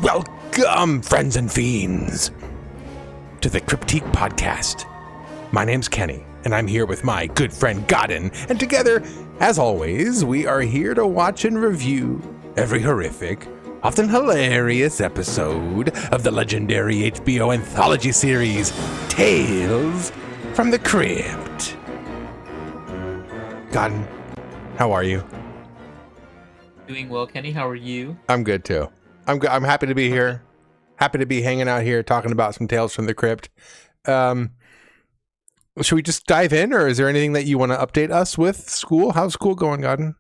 Welcome, friends and fiends, to the Critique Podcast. My name's Kenny, and I'm here with my good friend Godden, and together, as always, we are here to watch and review every horrific, often hilarious episode of the legendary HBO anthology series, Tales from the Crypt. Godden, how are you? Doing well, Kenny. How are you? I'm good, too. I'm happy to be here. Happy to be hanging out here talking about some Tales from the Crypt. Should we just dive in, or is there anything that you want to update us with? School? How's school going, Godden?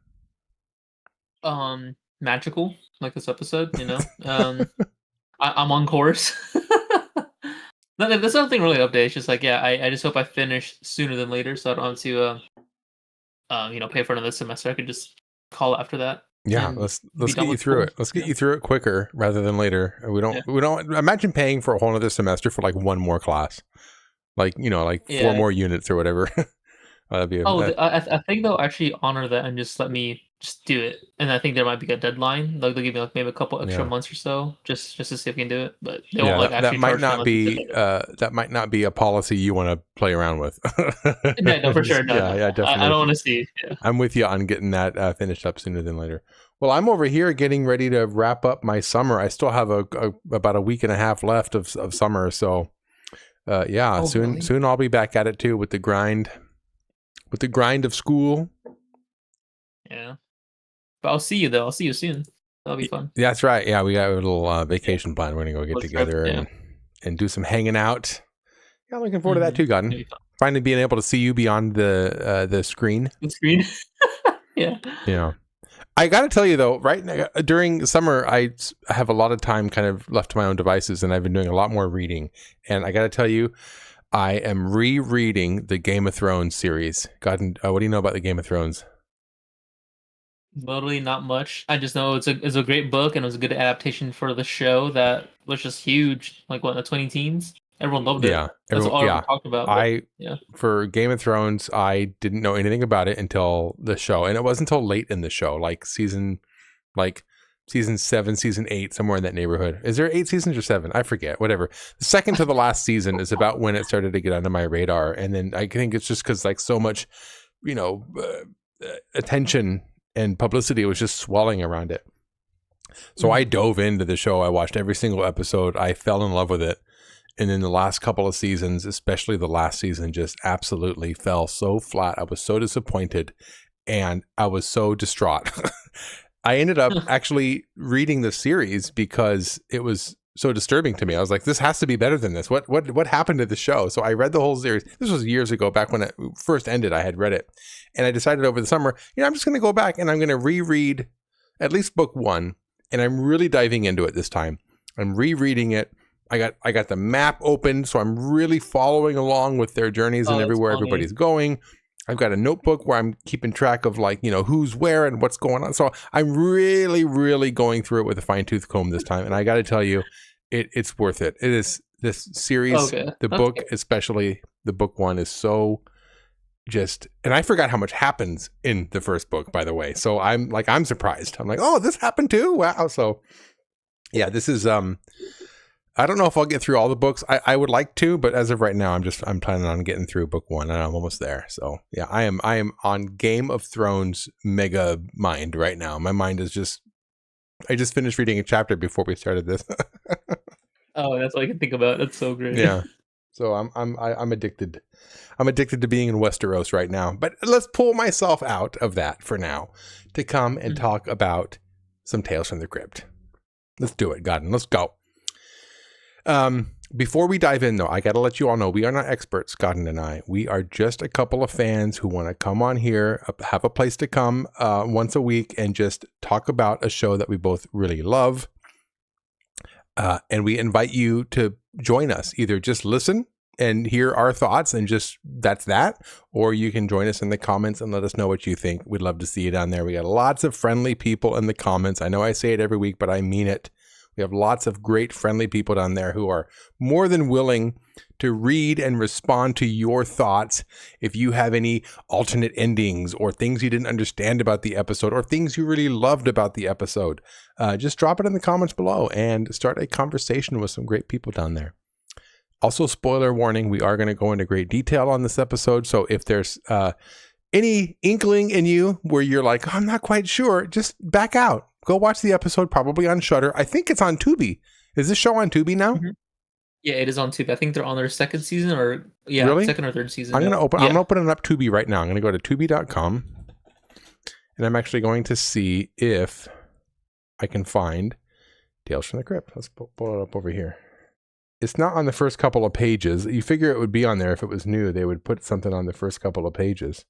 Magical, like this episode, you know. I'm on course. No, there's nothing really to update. It's just like, yeah, I just hope I finish sooner than later, so I don't have to, pay for another semester. I could just call after that. Yeah, let's get you through it. Let's get you through it quicker rather than later. We don't imagine paying for a whole other semester for like one more class, like 4 more units or whatever. That'd be I think they'll actually honor that and just let me just do it. And I think there might be a deadline. Like they'll give me like maybe a couple extra months or so just to see if we can do it. But they won't like actually that might not be a policy you want to play around with. Yeah, no, for sure. No, yeah, definitely. I don't want to see. Yeah. I'm with you on getting that finished up sooner than later. Well, I'm over here getting ready to wrap up my summer. I still have about a week and a half left of summer. So, soon I'll be back at it too with the grind of school. Yeah. But I'll see you though. I'll see you soon. That'll be fun. That's right. Yeah, we got a little vacation plan. We're gonna go get together and do some hanging out. Yeah, I'm looking forward to that too, Godden. Finally being able to see you beyond the screen. The screen. Yeah. Yeah. I got to tell you though, right now, during summer, I have a lot of time kind of left to my own devices, and I've been doing a lot more reading. And I got to tell you, I am rereading the Game of Thrones series. Godden, what do you know about the Game of Thrones? Literally not much. I just know it's a great book, and it was a good adaptation for the show that was just huge. Like what, the 20 teens? Everyone loved it. Yeah, that's all everyone talked about. For Game of Thrones, I didn't know anything about it until the show, and it wasn't until late in the show, like season 7, season 8, somewhere in that neighborhood. Is there 8 seasons or 7? I forget. Whatever. The second to the last season is about when it started to get under my radar, and then I think it's just because like so much, attention and publicity was just swelling around it. So I dove into the show. I watched every single episode. I fell in love with it. And then the last couple of seasons, especially the last season, just absolutely fell so flat. I was so disappointed and I was so distraught. I ended up actually reading the series because it was so disturbing to me. I was like, this has to be better than this. What happened to the show? So I read the whole series. This was years ago, back when it first ended. I had read it. And I decided over the summer, I'm just going to go back and I'm going to reread at least book 1. And I'm really diving into it this time. I'm rereading it. I got the map open, so I'm really following along with their journeys and everywhere everybody's going. I've got a notebook where I'm keeping track of who's where and what's going on. So I'm really, really going through it with a fine-tooth comb this time. And I got to tell you, it's worth it. It is this series, the book, especially the book 1 is so and I forgot how much happens in the first book, by the way. So I'm surprised. I'm like, oh, this happened too? Wow. So yeah, this is, I don't know if I'll get through all the books. I would like to, but as of right now, I'm planning on getting through book 1, and I'm almost there. So yeah, I am on Game of Thrones mega mind right now. My mind is I just finished reading a chapter before we started this. Oh, that's all I can think about. That's so great. Yeah. So I'm addicted. I'm addicted to being in Westeros right now. But let's pull myself out of that for now to come and talk about some Tales from the Crypt. Let's do it, Godden. Let's go. Before we dive in, though, I got to let you all know we are not experts, Godden and I. We are just a couple of fans who want to come on here, have a place to come once a week and just talk about a show that we both really love. And we invite you to join us. Either just listen and hear our thoughts and just that's that, or you can join us in the comments and let us know what you think. We'd love to see you down there. We got lots of friendly people in the comments. I know I say it every week, but I mean it. We have lots of great, friendly people down there who are more than willing to read and respond to your thoughts. If you have any alternate endings or things you didn't understand about the episode or things you really loved about the episode, just drop it in the comments below and start a conversation with some great people down there. Also, spoiler warning, we are going to go into great detail on this episode. So if there's any inkling in you where you're like, oh, I'm not quite sure, just back out. Go watch the episode, probably on Shudder. I think it's on Tubi. Is this show on Tubi now? Mm-hmm. Yeah, it is on Tubi. I think they're on their second season or really? Second or third season. I'm going to open it up Tubi right now. I'm going to go to tubi.com and I'm actually going to see if I can find Tales from the Crypt. Let's pull it up over here. It's not on the first couple of pages. You figure it would be on there if it was new. They would put something on the first couple of pages.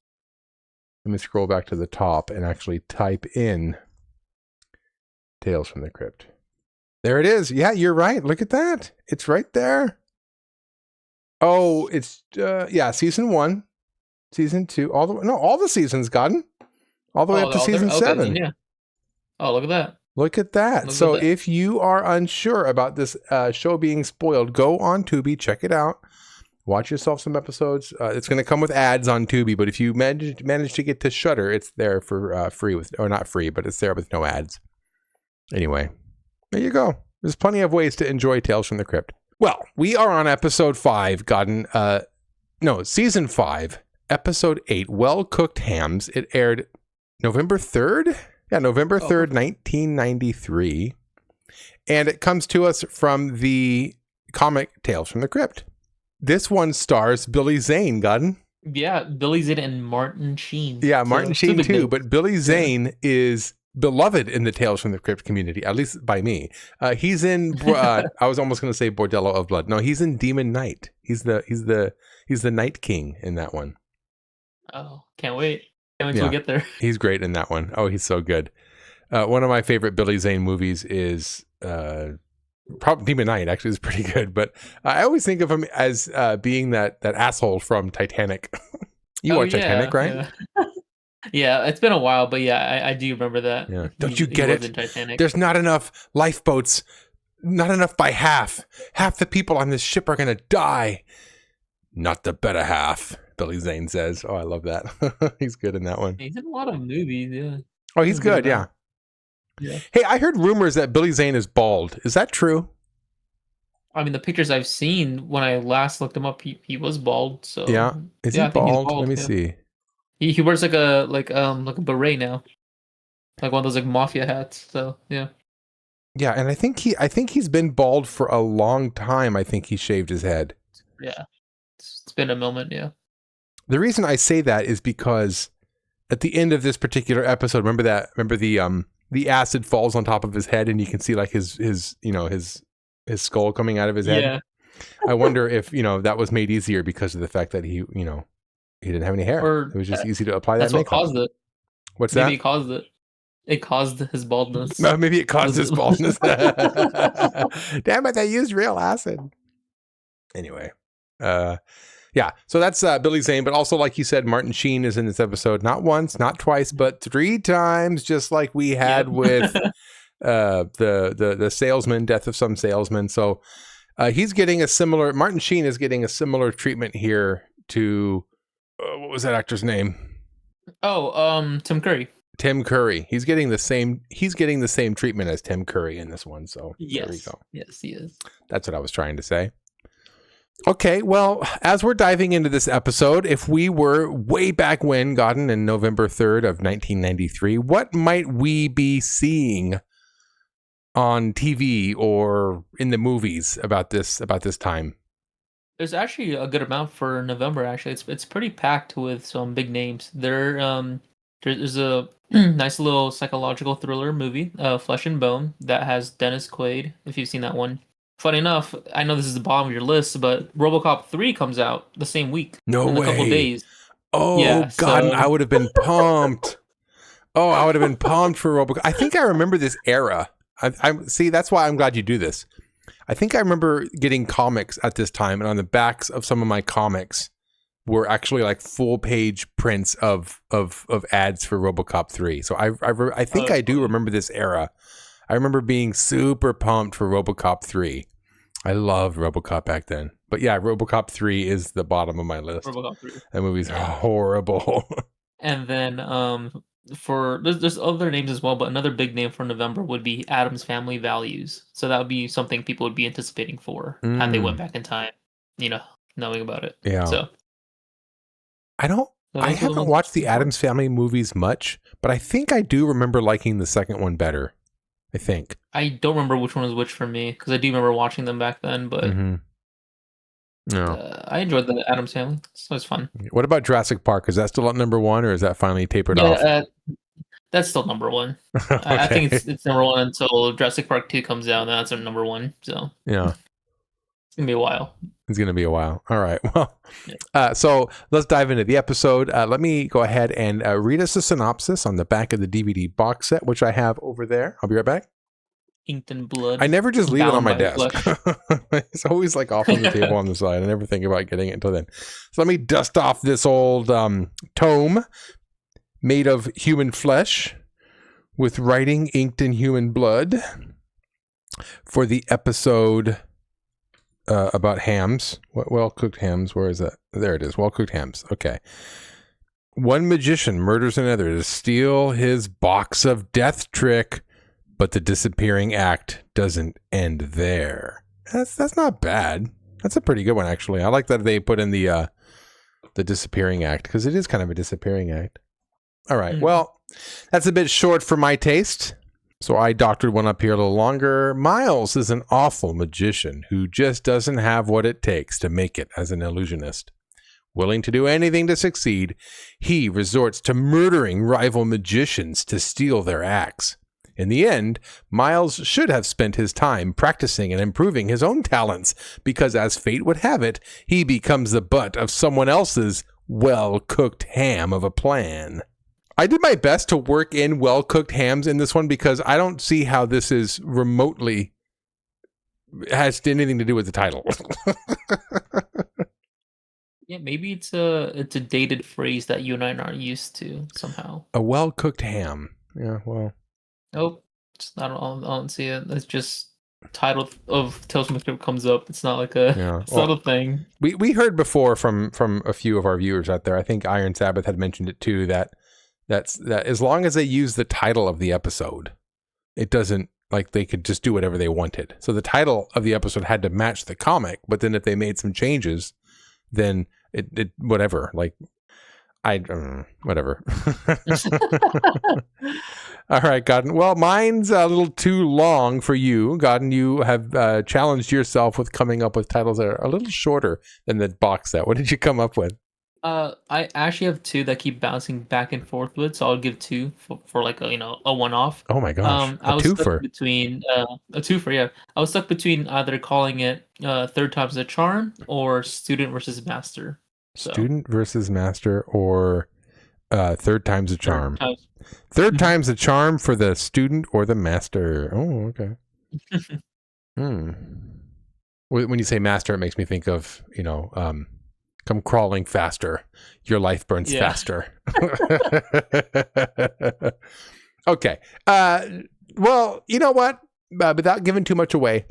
Let me scroll back to the top and actually type in Tales from the Crypt. There it is. Yeah, you're right. Look at that. It's right there. Oh, it's season 1, season 2, all the seasons, Godden. All the way up to season 7. Yeah. Oh, look at that. Look at that. So if you are unsure about this show being spoiled, go on Tubi, check it out. Watch yourself some episodes. It's going to come with ads on Tubi, but if you manage to get to Shudder, it's there for free or not free, but it's there with no ads. Anyway, there you go. There's plenty of ways to enjoy Tales from the Crypt. Well, we are on episode 5, season 5, episode 8, Well Cooked Hams. It aired November 3rd? Yeah, November 3rd, 1993. And it comes to us from the comic Tales from the Crypt. This one stars Billy Zane, Godden. Yeah, Billy Zane and Martin Sheen. Yeah, Martin Sheen too, but Billy Zane is beloved in the Tales from the Crypt community, at least by me. He's in I was almost going to say Bordello of Blood. No, he's in Demon Knight. He's the Night King in that one. Oh, can't wait. Can't wait till we get there. He's great in that one. Oh, he's so good. One of my favorite Billy Zane movies is probably Demon Knight. Actually, is pretty good, but I always think of him as being that asshole from Titanic. You watch Titanic, right? Yeah. Yeah, it's been a while, but yeah, I do remember that. Yeah. Don't you get it? There's not enough lifeboats, not enough by half. Half the people on this ship are going to die. Not the better half, Billy Zane says. Oh, I love that. He's good in that one. He's in a lot of movies, yeah. Oh, he's good, yeah. Hey, I heard rumors that Billy Zane is bald. Is that true? I mean, the pictures I've seen, when I last looked him up, he was bald. So yeah, is he bald? Let me see. He wears like a beret now, like one of those like mafia hats. So yeah, and I think he's been bald for a long time. I think he shaved his head. Yeah, it's been a moment. Yeah. The reason I say that is because at the end of this particular episode, remember the acid falls on top of his head, and you can see like his skull coming out of his head. Yeah. I wonder if that was made easier because of the fact that he didn't have any hair. Or it was just easy to apply that makeup. That's what caused it. What's that? Maybe it caused it. It caused his baldness. No, maybe it caused his baldness. Damn it, they used real acid. Anyway. Yeah, so that's Billy Zane, but also, like you said, Martin Sheen is in this episode. Not once, not twice, but 3 times, just like we had with the salesman, Death of Some Salesman. So Martin Sheen is getting a similar treatment here to... what was that actor's name? Oh, Tim Curry. Tim Curry. He's getting the same treatment as Tim Curry in this one. So yes. There we go. Yes, he is. That's what I was trying to say. Okay, well, as we're diving into this episode, if we were way back when, Godden, in November 3rd of 1993, what might we be seeing on TV or in the movies about this time? There's actually a good amount for November. Actually, it's pretty packed with some big names. There's a nice little psychological thriller movie, Flesh and Bone, that has Dennis Quaid. If you've seen that one, funny enough, I know this is the bottom of your list, but RoboCop 3 comes out the same week. No way. A couple days. Oh yeah, God, so... I would have been pumped. I would have been pumped for RoboCop. I think I remember this era. I see. That's why I'm glad you do this. I think I remember getting comics at this time, and on the backs of some of my comics were actually like full page prints of ads for RoboCop 3. So I think I do remember this era. I remember being super pumped for RoboCop 3. I loved RoboCop back then. But yeah, RoboCop 3 is the bottom of my list. RoboCop 3. That movie's horrible. And then for there's other names as well, but another big name for November would be Addams Family Values. So that would be something people would be anticipating for had they went back in time, knowing about it. Yeah. So I haven't watched the Addams Family movies much, but I think I do remember liking the second one better. I think. I don't remember which one was which for me, because I do remember watching them back then, but I enjoyed the Addams Family. So it's fun. What about Jurassic Park? Is that still at number 1, or is that finally tapered off? That's still number 1. Okay. I think it's number 1 until Jurassic Park 2 comes out, and that's our number 1. So yeah. It's going to be a while. It's going to be a while. All right. Well, so let's dive into the episode. Let me go ahead and read us a synopsis on the back of the DVD box set, which I have over there. I'll be right back. Inked in blood. I never just leave it on my desk. It's always like off on the table on the side. I never think about getting it until then. So let me dust off this old tome made of human flesh with writing inked in human blood for the episode about hams. Well-cooked hams. Where is that? There it is. Well-cooked hams. Okay. One magician murders another to steal his box of death trick, but the disappearing act doesn't end there. That's not bad. That's a pretty good one, actually. I like that they put in the disappearing act, because it is kind of a disappearing act. All right. Well, that's a bit short for my taste. So I doctored one up here a little longer. Miles is an awful magician who just doesn't have what it takes to make it as an illusionist. Willing to do anything to succeed, he resorts to murdering rival magicians to steal their acts. In the end, Miles should have spent his time practicing and improving his own talents, because as fate would have it, he becomes the butt of someone else's well-cooked ham of a plan. I did my best to work in well-cooked hams in this one, because I don't see how this is remotely has anything to do with the title. Yeah, maybe it's a dated phrase that you and I aren't used to somehow. A well-cooked ham. Yeah, well. Nope. I don't see it. It's just title of Tales from the Crypt comes up. It's not like it's not a thing. We heard before from a few of our viewers out there. I think Iron Sabbath had mentioned it too, that as long as they use the title of the episode, it doesn't, like, they could just do whatever they wanted. So the title of the episode had to match the comic, but then if they made some changes, then it whatever, like, whatever. All right, Godden. Well, mine's a little too long for you. Godden, you have challenged yourself with coming up with titles that are a little shorter than the box set. What did you come up with? I actually have 2 that keep bouncing back and forth with, so I'll give 2 for like a one-off. Oh my gosh, I was twofer. Stuck between a twofer. Yeah, I was stuck between either calling it Third Time's the Charm or Student versus Master. So. Student versus Master or Third Time's the Charm. Third Time's the Charm for the student or the master. Oh, okay. When you say master, it makes me think of, come crawling faster. Your life burns faster. Okay. Well, you know what? Without giving too much away,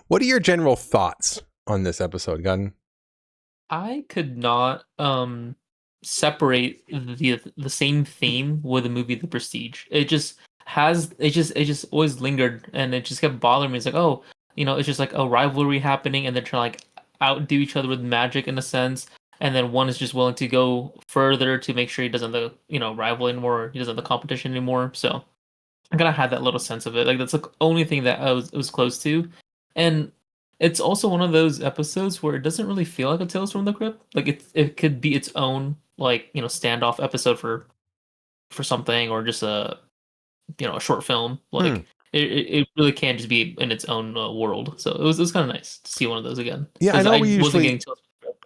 what are your general thoughts on this episode, Gunn? I could not separate the same theme with the movie The Prestige. It just always lingered, and it just kept bothering me. It's like, it's just like a rivalry happening, and they're trying to like outdo each other with magic in a sense, and then one is just willing to go further to make sure he doesn't rival anymore, or he doesn't have the competition anymore. So I kind of had that little sense of it. Like, that's the only thing that it was close to. And it's also one of those episodes where it doesn't really feel like a Tales from the Crypt. Like, it could be its own, like, standoff episode for something, or just a short film. Like, it really can just be in its own world. So it was kind of nice to see one of those again. Yeah, I know we usually.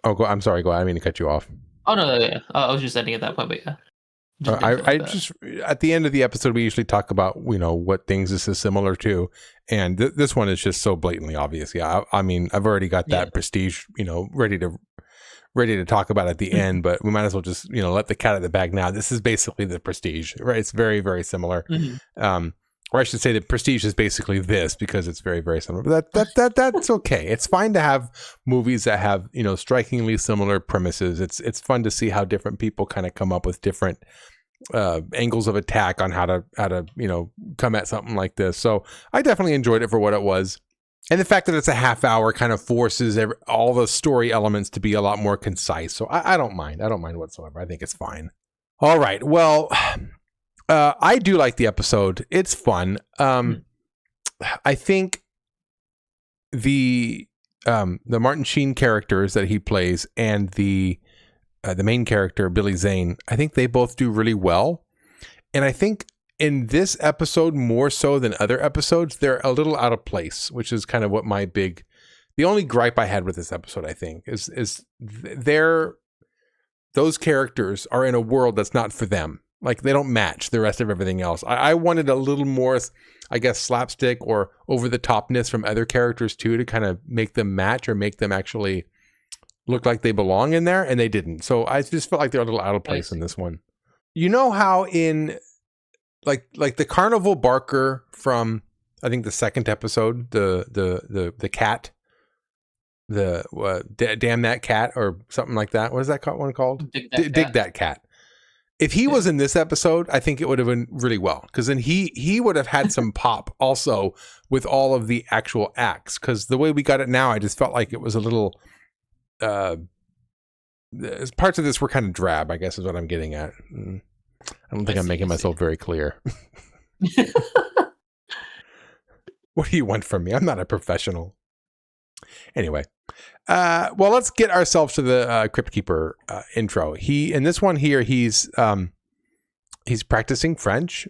I'm sorry. Go ahead. I didn't mean to cut you off. Oh no, yeah. I was just ending at that point, but yeah. Just at the end of the episode, we usually talk about what things this is similar to, and this one is just so blatantly obvious. Yeah, I mean, I've already got that Prestige, ready to talk about at the end, but we might as well just let the cat out of the bag now. This is basically the Prestige, right? It's very, very similar. or I should say that Prestige is basically this because it's very, very similar. But that's okay. It's fine to have movies that have, you know, strikingly similar premises. It's fun to see how different people kind of come up with different angles of attack on how to you know, come at something like this. So I definitely enjoyed it for what it was. And the fact that it's a half hour kind of forces all the story elements to be a lot more concise. So I don't mind. I don't mind whatsoever. I think it's fine. All right. Well, I do like the episode. It's fun. I think the Martin Sheen characters that he plays and the main character, Billy Zane, I think they both do really well. And I think in this episode, more so than other episodes, they're a little out of place, which is kind of what the only gripe I had with this episode, I think, is those characters are in a world that's not for them. Like, they don't match the rest of everything else. I wanted a little more, I guess, slapstick or over-the-topness from other characters, too, to kind of make them match or make them actually look like they belong in there, and they didn't. So I just felt like they're a little out of place in this one. You know how in, like the Carnival Barker from, I think, the second episode, the cat, Damn That Cat, or something like that. What is that one called? Dig That Cat. If he was in this episode, I think it would have been really well, because then he would have had some pop also with all of the actual acts. Because the way we got it now, I just felt like it was a little. Parts of this were kind of drab, I guess, is what I'm getting at. I don't think I'm making myself very clear. What do you want from me? I'm not a professional. Anyway, well, let's get ourselves to the Crypt Keeper intro. In this one here, he's practicing French.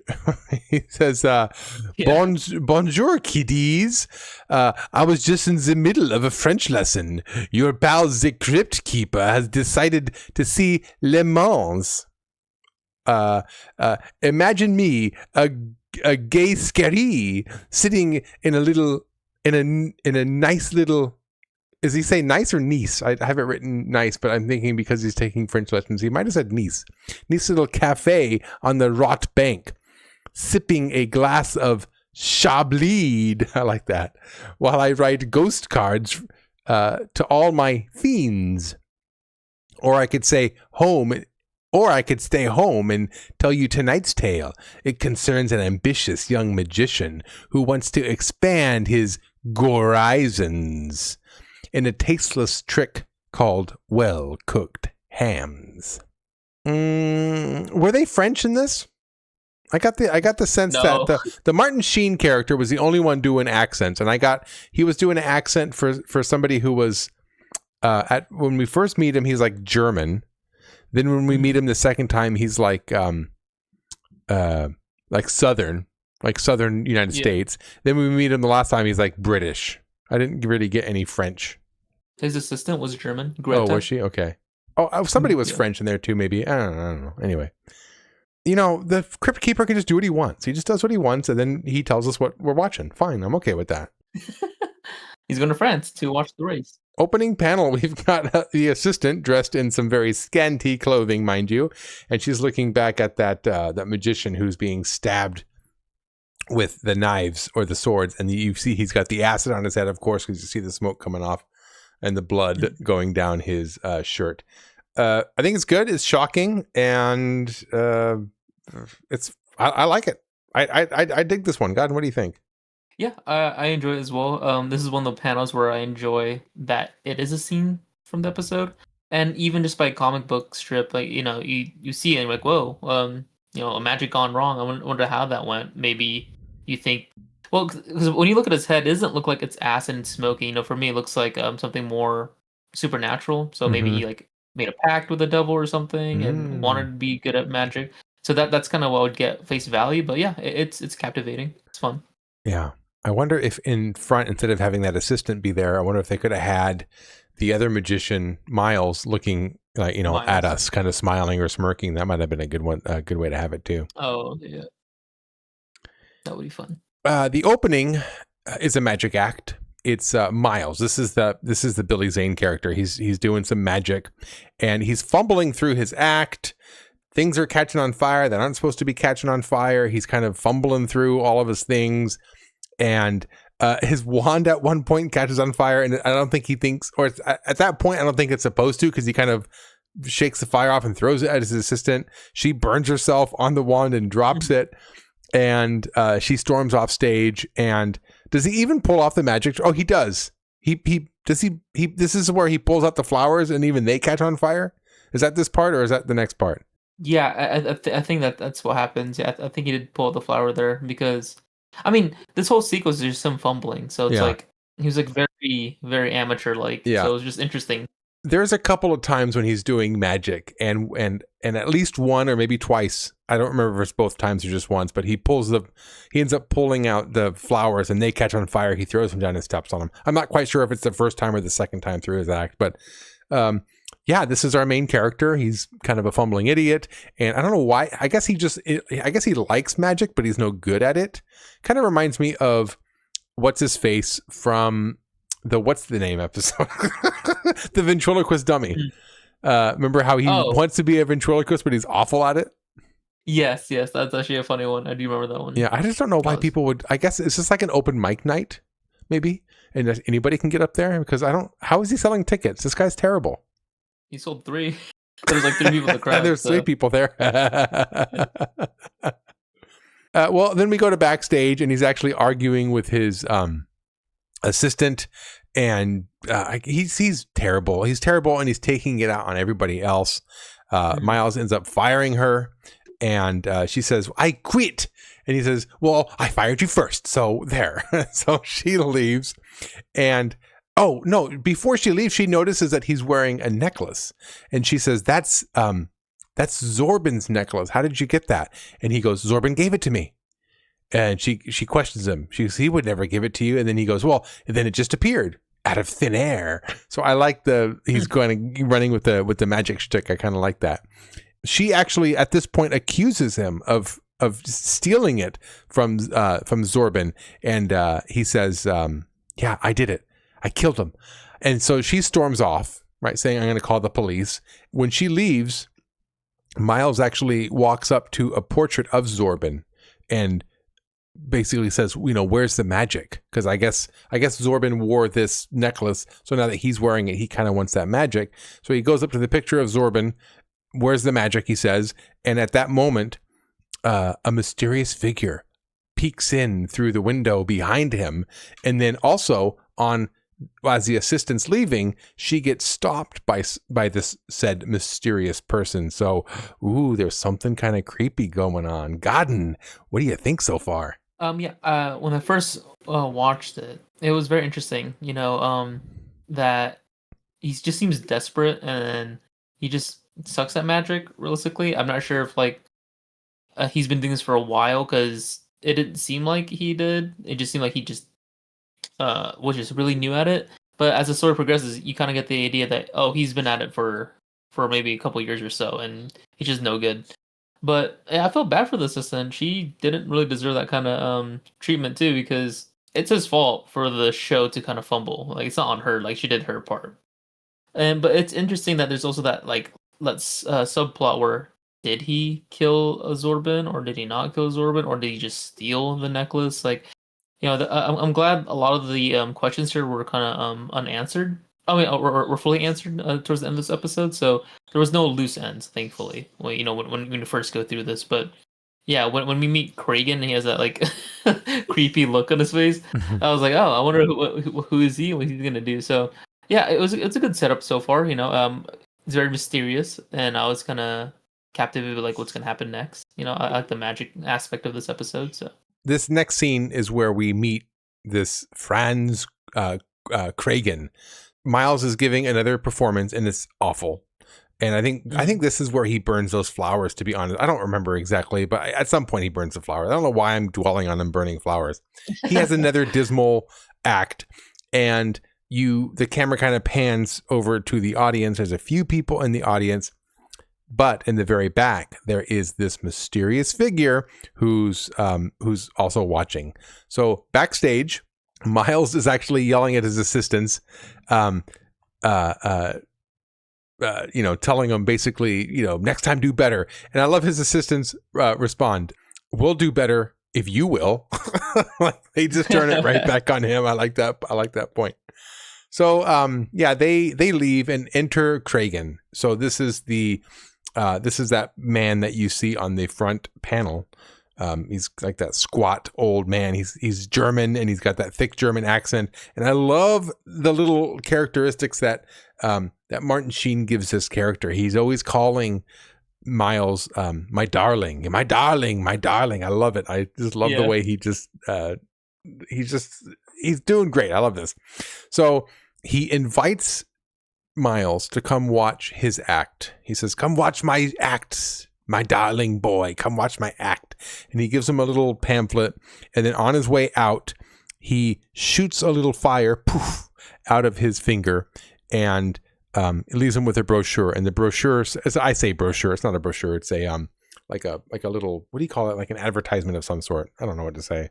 He says, Bonjour, kiddies. I was just in the middle of a French lesson. Your pal, the Crypt Keeper, has decided to see Le Mans. Imagine me, a gay scary, sitting in a nice little. Is he saying nice or niece? I have it written nice, but I'm thinking because he's taking French lessons, he might have said niece. Nice little cafe on the Rot Bank, sipping a glass of Chablis. I like that. While I write ghost cards to all my fiends. Or I could say home, or I could stay home and tell you tonight's tale. It concerns an ambitious young magician who wants to expand his horizons in a tasteless trick called well-cooked hams. Were they French in this? I got the sense that the Martin Sheen character was the only one doing accents, and he was doing an accent for somebody who was when we first meet him, he's like German. Then when we meet him the second time, he's like Southern United States. Then when we meet him the last time, he's like British. I didn't really get any French. His assistant was German. Greta. Oh, was she? Okay. Oh, somebody was French in there too, maybe. I don't know. Anyway. You know, the Crypt Keeper can just do what he wants. He just does what he wants, and then he tells us what we're watching. Fine, I'm okay with that. He's going to France to watch the race. Opening panel, we've got the assistant dressed in some very scanty clothing, mind you, and she's looking back at that magician who's being stabbed with the knives or the swords, and you see he's got the acid on his head, of course, because you see the smoke coming off and the blood going down his shirt. I think it's good. It's shocking, and I like it. I dig this one. Godden, what do you think? Yeah, I enjoy it as well. This is one of the panels where I enjoy that it is a scene from the episode, and even just by comic book strip, like, you know, you see it and you're like, whoa, you know, a magic gone wrong. I wonder how that went. Maybe you think, well, because when you look at his head, it doesn't look like it's acid and smoky. You know, for me, it looks like something more supernatural. So maybe he like made a pact with the devil or something and wanted to be good at magic. So that's kind of what I would get face value. But yeah, it's captivating. It's fun. Yeah. I wonder if in front, instead of having that assistant be there, I wonder if they could have had the other magician, Miles, looking like, you know, at us, kind of smiling or smirking. That might have been a good way to have it too. Oh, yeah. That would be fun. The opening is a magic act. It's Miles. This is the Billy Zane character. He's doing some magic, and he's fumbling through his act. things are catching on fire that aren't supposed to be catching on fire. He's kind of fumbling through all of his things, and his wand at one point catches on fire, and I don't think he thinks, or at that point, I don't think it's supposed to, because he kind of shakes the fire off and throws it at his assistant. She burns herself on the wand and drops it, and she storms off stage. And does he even pull off the magic? Oh, he does. This is where he pulls out the flowers, and even they catch on fire. Is that this part, or is that the next part? Yeah, I think that's what happens. Yeah, I think he did pull out the flower there, because, I mean, this whole sequence is just him fumbling. So it's like he was like very, very amateur like. Yeah. So it was just interesting. There's a couple of times when he's doing magic, and at least one or maybe twice. I don't remember if it's both times or just once, but he ends up pulling out the flowers, and they catch on fire. He throws them down and steps on them. I'm not quite sure if it's the first time or the second time through his act, but yeah, this is our main character. He's kind of a fumbling idiot, and I don't know why. I guess he likes magic, but he's no good at it. Kind of reminds me of what's his face from the What's the Name episode, the ventriloquist dummy. Remember how he wants to be a ventriloquist, but he's awful at it? Yes, that's actually a funny one. I do remember that one. Yeah, I just don't know why people would. I guess it's just like an open mic night, maybe, and anybody can get up there, because how is he selling tickets? This guy's terrible. He sold 3. There's like 3 people in the crowd. There's 3 people there. Well, then we go to backstage, and he's actually arguing with his assistant, and he's terrible. He's terrible, and he's taking it out on everybody else. Miles ends up firing her, and she says, "I quit." And he says, "Well, I fired you first, so there." So she leaves, and oh no! Before she leaves, she notices that he's wearing a necklace, and she says, "That's Zorbin's necklace. How did you get that?" And he goes, "Zorbin gave it to me." And she questions him. She goes, "He would never give it to you." And then he goes, "Well," and then it just appeared out of thin air. So I like he's running with the magic shtick. I kind of like that. She actually at this point accuses him of stealing it from Zorbin, and he says, "Yeah, I did it. I killed him." And so she storms off, right, saying, "I'm going to call the police." When she leaves, Miles actually walks up to a portrait of Zorbin and basically says, "Where's the magic?" Because I guess Zorbin wore this necklace, so now that he's wearing it, he kind of wants that magic. So he goes up to the picture of Zorbin. "Where's the magic?" he says. And at that moment, a mysterious figure peeks in through the window behind him, and then also as the assistant's leaving, she gets stopped by this said mysterious person. So, there's something kind of creepy going on. Godden, what do you think so far? When I first watched it, it was very interesting. That he just seems desperate, and he just sucks at magic. Realistically, I'm not sure if he's been doing this for a while, because it didn't seem like he did. It just seemed like he just was just really new at it. But as the story progresses, you kind of get the idea that he's been at it for maybe a couple years or so, and he's just no good. But I felt bad for the assistant. She didn't really deserve that kind of treatment too, because it's his fault for the show to kind of fumble. Like, it's not on her. Like, she did her part. But it's interesting that there's also that subplot where, did he kill Zorbin, or did he not kill Zorbin, or did he just steal the necklace? Like, I'm glad a lot of the questions here were kind of unanswered. Were fully answered towards the end of this episode. So there was no loose ends, thankfully. When you first go through this, but yeah, when we meet Kragen, and he has that like creepy look on his face. I was like, oh, I wonder who is he? What he's gonna do? So yeah, it's a good setup so far. It's very mysterious, and I was kind of captivated with like what's gonna happen next. I like the magic aspect of this episode. So this next scene is where we meet this Franz Kragen. Miles is giving another performance, and it's awful. And I think this is where he burns those flowers, to be honest. I don't remember exactly, but at some point he burns the flowers. I don't know why I'm dwelling on him burning flowers. He has another dismal act, and the camera kind of pans over to the audience. There's a few people in the audience, but in the very back, there is this mysterious figure who's also watching. So backstage, Miles is actually yelling at his assistants, telling him basically, next time do better. And I love his assistants respond, we'll do better if you will. Like they just turn it right back on him. I like that point. So they leave and enter Kragen. So this is that man that you see on the front panel. He's like that squat old man. He's German and he's got that thick German accent. And I love the little characteristics that Martin Sheen gives this character. He's always calling Miles, my darling, my darling, my darling. I love it. I just love the way he's doing great. I love this. So he invites Miles to come watch his act. He says, come watch my acts. My darling boy, come watch my act. And he gives him a little pamphlet. And then on his way out, he shoots a little fire poof, out of his finger and it leaves him with a brochure. And the brochure, as I say brochure, it's not a brochure. It's a like a little, what do you call it? Like an advertisement of some sort. I don't know what to say.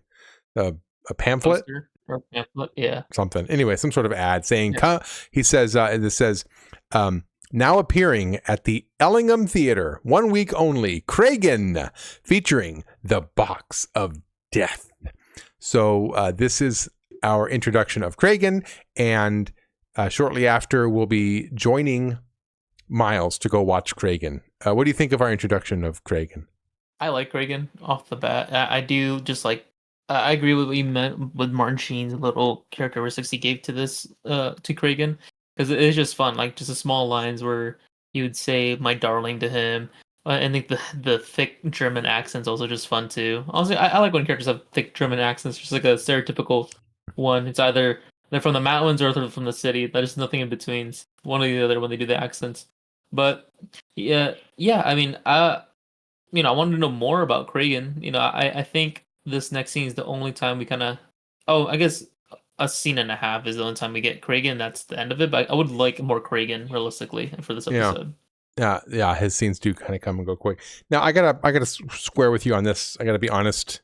A pamphlet? Or pamphlet, yeah. Something. Anyway, some sort of ad saying, he says, this says, now appearing at the Ellingham Theater, 1 week only, Kragen, featuring The Box of Death. So this is our introduction of Kragen, and shortly after, we'll be joining Miles to go watch Kragen. What do you think of our introduction of Kragen? I like Kragen off the bat. I do just like, I agree with what you meant with Martin Sheen's little characteristics he gave to this, to Kragen. Because it is just fun, like just the small lines where you would say "my darling" to him. I think the thick German accent's also just fun too. Honestly, I like when characters have thick German accents, just like a stereotypical one. It's either they're from the mountains or they're from the city. There's nothing in between. It's one or the other when they do the accents. But yeah. I mean, I wanted to know more about Kragen. I think this next scene is the only time we kind of. Oh, I guess. A scene and a half is the only time we get Kragen. That's the end of it. But I would like more Kragen realistically for this episode. Yeah. His scenes do kind of come and go quick. Now I gotta square with you on this. I gotta be honest.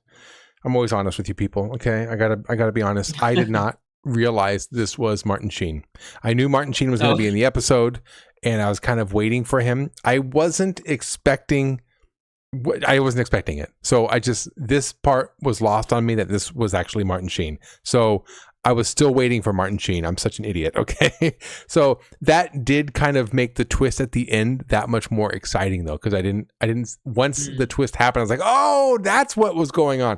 I'm always honest with you people. Okay. I gotta be honest. I did not realize this was Martin Sheen. I knew Martin Sheen was going to be in the episode, and I was kind of waiting for him. I wasn't expecting it. So this part was lost on me that this was actually Martin Sheen. So I was still waiting for Martin Sheen. I'm such an idiot. Okay. So that did kind of make the twist at the end that much more exciting though. Cause I didn't, once the twist happened, I was like, oh, that's what was going on.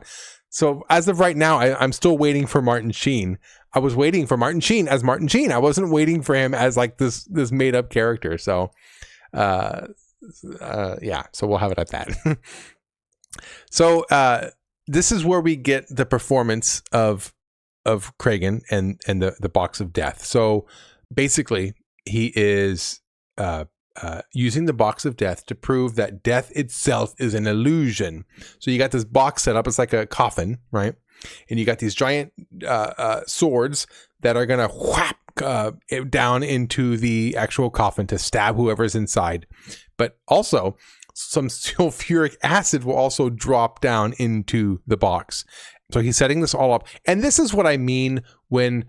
So as of right now, I'm still waiting for Martin Sheen. I was waiting for Martin Sheen as Martin Sheen. I wasn't waiting for him as like this made up character. So, so we'll have it at that. So, this is where we get the performance of Kragen and the box of death. So basically he is using the box of death to prove that death itself is an illusion. So you got this box set up. It's like a coffin, right? And you got these giant swords that are going to whap down into the actual coffin to stab whoever's inside. But also some sulfuric acid will also drop down into the box. So he's setting this all up. And this is what I mean when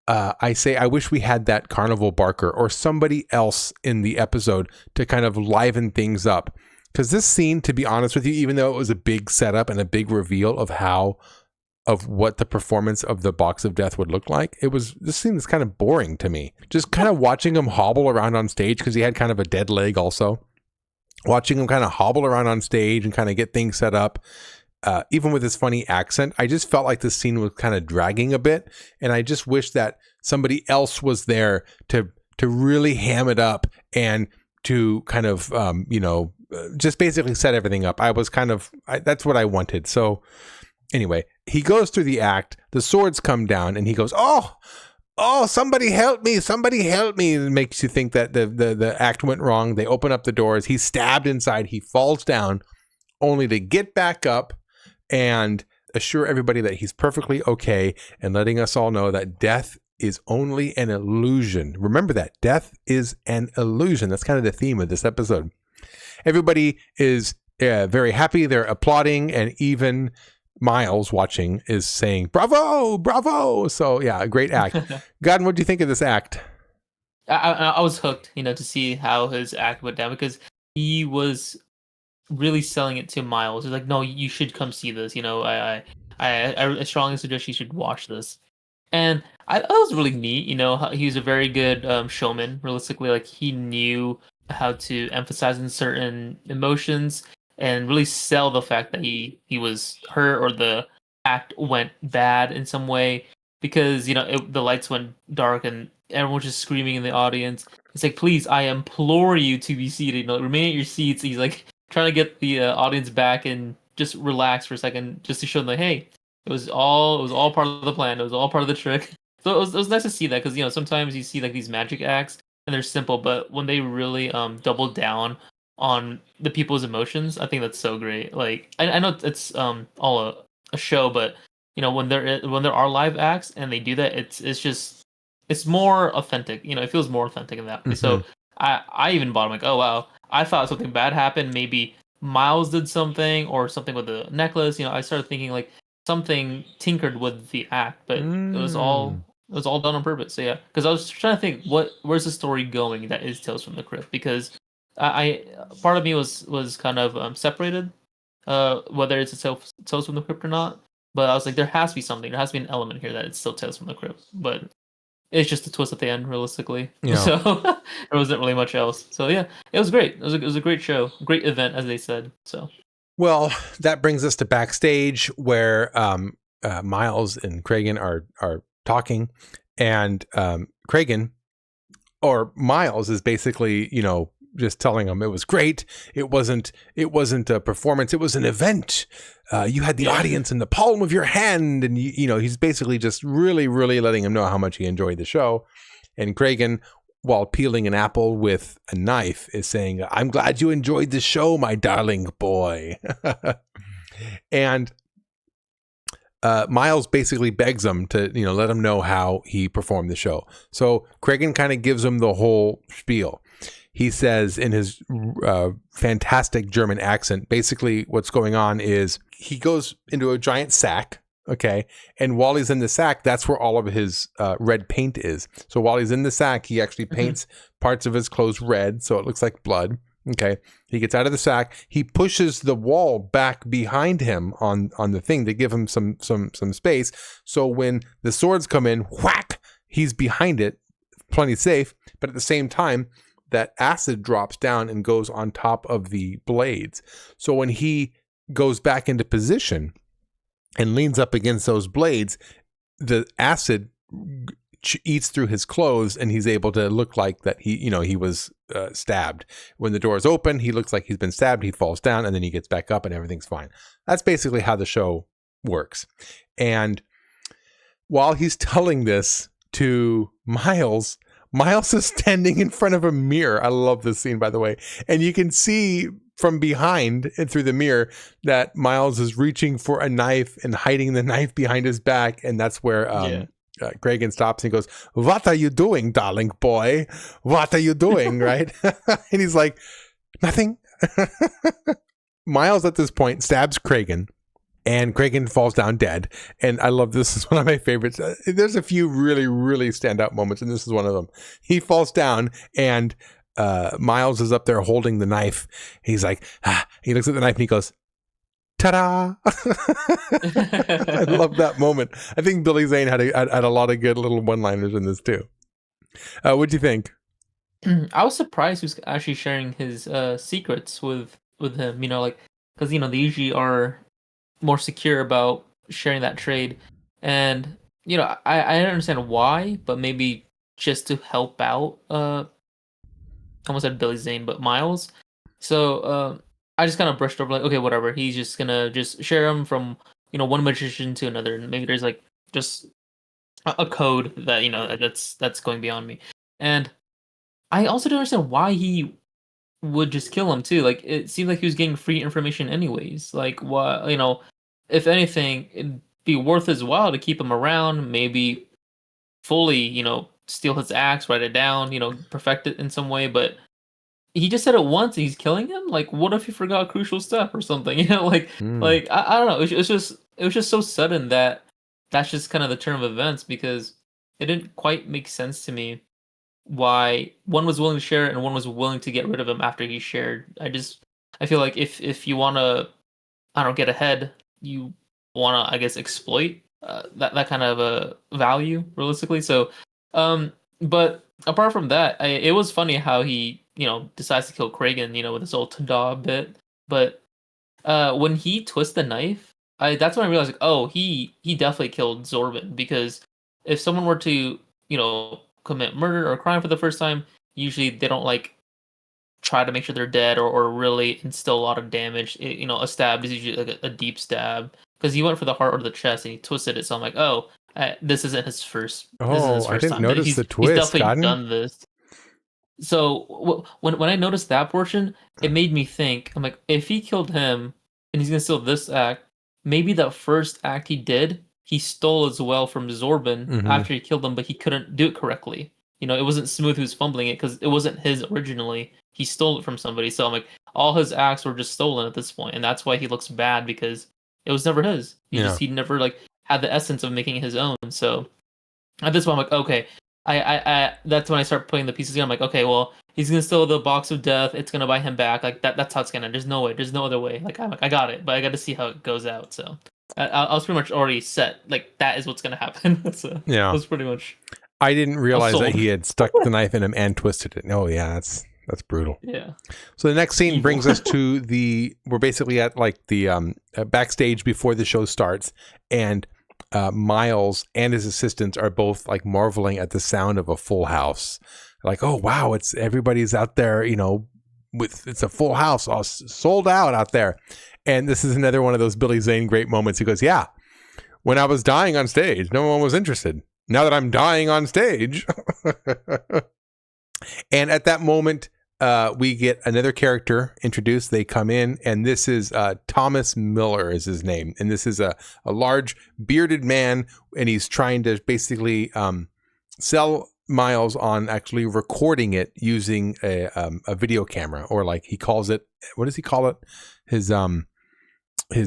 I say I wish we had that Carnival Barker or somebody else in the episode to kind of liven things up. Because this scene, to be honest with you, even though it was a big setup and a big reveal of what the performance of the box of death would look like, this scene is kind of boring to me. Just kind of watching him hobble around on stage, because he had kind of a dead leg also. Watching him kind of hobble around on stage and kind of get things set up. Even with his funny accent, I just felt like this scene was kind of dragging a bit. And I just wish that somebody else was there to really ham it up and to kind of, just basically set everything up. That's what I wanted. So anyway, he goes through the act, the swords come down, and he goes, oh, somebody help me. Somebody help me. It makes you think that the act went wrong. They open up the doors. He's stabbed inside. He falls down only to get back up and assure everybody that he's perfectly okay, and letting us all know that death is only an illusion. Remember that. Death is an illusion. That's kind of the theme of this episode. Everybody is very happy. They're applauding, and even Miles watching is saying, bravo, bravo. So yeah, a great act. Godden, what do you think of this act? I was hooked, to see how his act went down because he was really selling it to Miles. He's like, no, you should come see this. I strongly suggest you should watch this. And I thought it was really neat. He was a very good showman. Realistically, like he knew how to emphasize in certain emotions and really sell the fact that he was hurt or the act went bad in some way because the lights went dark and everyone was just screaming in the audience. It's like, please, I implore you to be seated. Remain at your seats. He's like trying to get the audience back and just relax for a second, just to show them, like, hey, it was all part of the plan. It was all part of the trick. So it was nice to see that because sometimes you see like these magic acts and they're simple, but when they really double down on the people's emotions, I think that's so great. Like I know it's all a show, but when there are live acts and they do that, it's more authentic. It feels more authentic in that way. Mm-hmm. So I even bought. I'm like, oh wow, I thought something bad happened. Maybe Miles did something or something with the necklace. I started thinking like something tinkered with the act, but it was all done on purpose. So yeah, because I was trying to think where's the story going that is Tales from the Crypt because part of me was kind of separated, whether it's Tales from the Crypt or not. But I was like, there has to be something. There has to be an element here that it's still Tales from the Crypt. But it's just a twist at the end, realistically. Yeah. So there wasn't really much else. So yeah, it was great. It was a great show, great event, as they said. So Well, that brings us to backstage where Miles and Kragen are talking, and Kragen or Miles is basically, just telling him it was great. It wasn't a performance. It was an event. You had the audience in the palm of your hand, and he's basically just really, really letting him know how much he enjoyed the show. And Kragen, while peeling an apple with a knife, is saying, "I'm glad you enjoyed the show, my darling boy." And Miles basically begs him to, let him know how he performed the show. So Kragen kind of gives him the whole spiel. He says in his fantastic German accent, basically what's going on is he goes into a giant sack. Okay. And while he's in the sack, that's where all of his red paint is. So while he's in the sack, he actually paints parts of his clothes red. So it looks like blood. Okay. He gets out of the sack. He pushes the wall back behind him on the thing to give him some space. So when the swords come in, whack, he's behind it, plenty safe. But at the same time, that acid drops down and goes on top of the blades. So when he goes back into position and leans up against those blades, the acid eats through his clothes and he's able to look like that he was stabbed. When the doors open, he looks like he's been stabbed. He falls down and then he gets back up and everything's fine. That's basically how the show works. And while he's telling this to Miles is standing in front of a mirror. I love this scene, by the way. And you can see from behind and through the mirror that Miles is reaching for a knife and hiding the knife behind his back. And that's where Kragen stops and he goes, "What are you doing, darling boy? What are you doing?" Right? And he's like, "Nothing." Miles at this point stabs Kragen. And Kragen falls down dead. And I love this. This is one of my favorites. There's a few really, really standout moments, and this is one of them. He falls down, and Miles is up there holding the knife. He's like, he looks at the knife, and he goes, "Ta-da!" I love that moment. I think Billy Zane had a lot of good little one-liners in this, too. What'd you think? I was surprised he was actually sharing his secrets with him. Because they usually are more secure about sharing that trade, and I don't understand why, but maybe just to help out I almost said Billy Zane, but Miles. So I just kind of brushed over like, okay, whatever, he's just gonna just share them from one magician to another, and maybe there's like just a code that that's going beyond me. And I also don't understand why he would just kill him too. Like it seemed like he was getting free information anyways. Like what if anything, it'd be worth his while to keep him around, maybe fully, steal his axe, write it down, perfect it in some way, but he just said it once and he's killing him? Like what if he forgot crucial stuff or something? Like I don't know. It was just so sudden that that's just kind of the turn of events because it didn't quite make sense to me why one was willing to share and one was willing to get rid of him after he shared. I feel like if you want to, I don't get ahead, you want to, I guess, exploit that kind of a value realistically. So, but apart from that, it was funny how he, decides to kill Kragan, with his old Tada bit. But when he twists the knife, that's when I realized, like, oh, he definitely killed Zorban, because if someone were to, commit murder or crime for the first time, usually they don't like try to make sure they're dead or really instill a lot of damage. A stab is usually like a deep stab, because he went for the heart or the chest and he twisted it. So I'm like, oh, this isn't his first. This isn't his Oh, I first didn't time. notice the twist, He's definitely Godden. done this. So when I noticed that portion, it made me think. I'm like, if he killed him and he's gonna steal this act, maybe that first act he did, he stole as well from Zorban after he killed him, but he couldn't do it correctly. It wasn't Smooth who's fumbling it because it wasn't his originally. He stole it from somebody. So I'm like, all his acts were just stolen at this point, and that's why he looks bad, because it was never his. He never like had the essence of making it his own. So at this point, I'm like, okay. I that's when I start putting the pieces together. I'm like, okay, well, he's gonna steal the box of death. It's gonna buy him back. Like that's how it's gonna. There's no way. There's no other way. Like I'm like, I got it, but I got to see how it goes out. So I was pretty much already set. Like that is what's gonna happen. So Yeah, it was pretty much. I didn't realize that he had stuck the knife in him and twisted it. Oh yeah, that's brutal. Yeah. So the next scene brings us to we're basically at like the backstage before the show starts, and Miles and his assistants are both like marveling at the sound of a full house. Like, oh wow, everybody's out there, it's a full house, all sold out there. And this is another one of those Billy Zane great moments. He goes, yeah, when I was dying on stage, no one was interested. Now that I'm dying on stage. And at that moment, we get another character introduced. They come in, and this is Thomas Miller is his name. And this is a large bearded man, and he's trying to basically sell Miles on actually recording it using a video camera, or like he calls it, what does he call it? His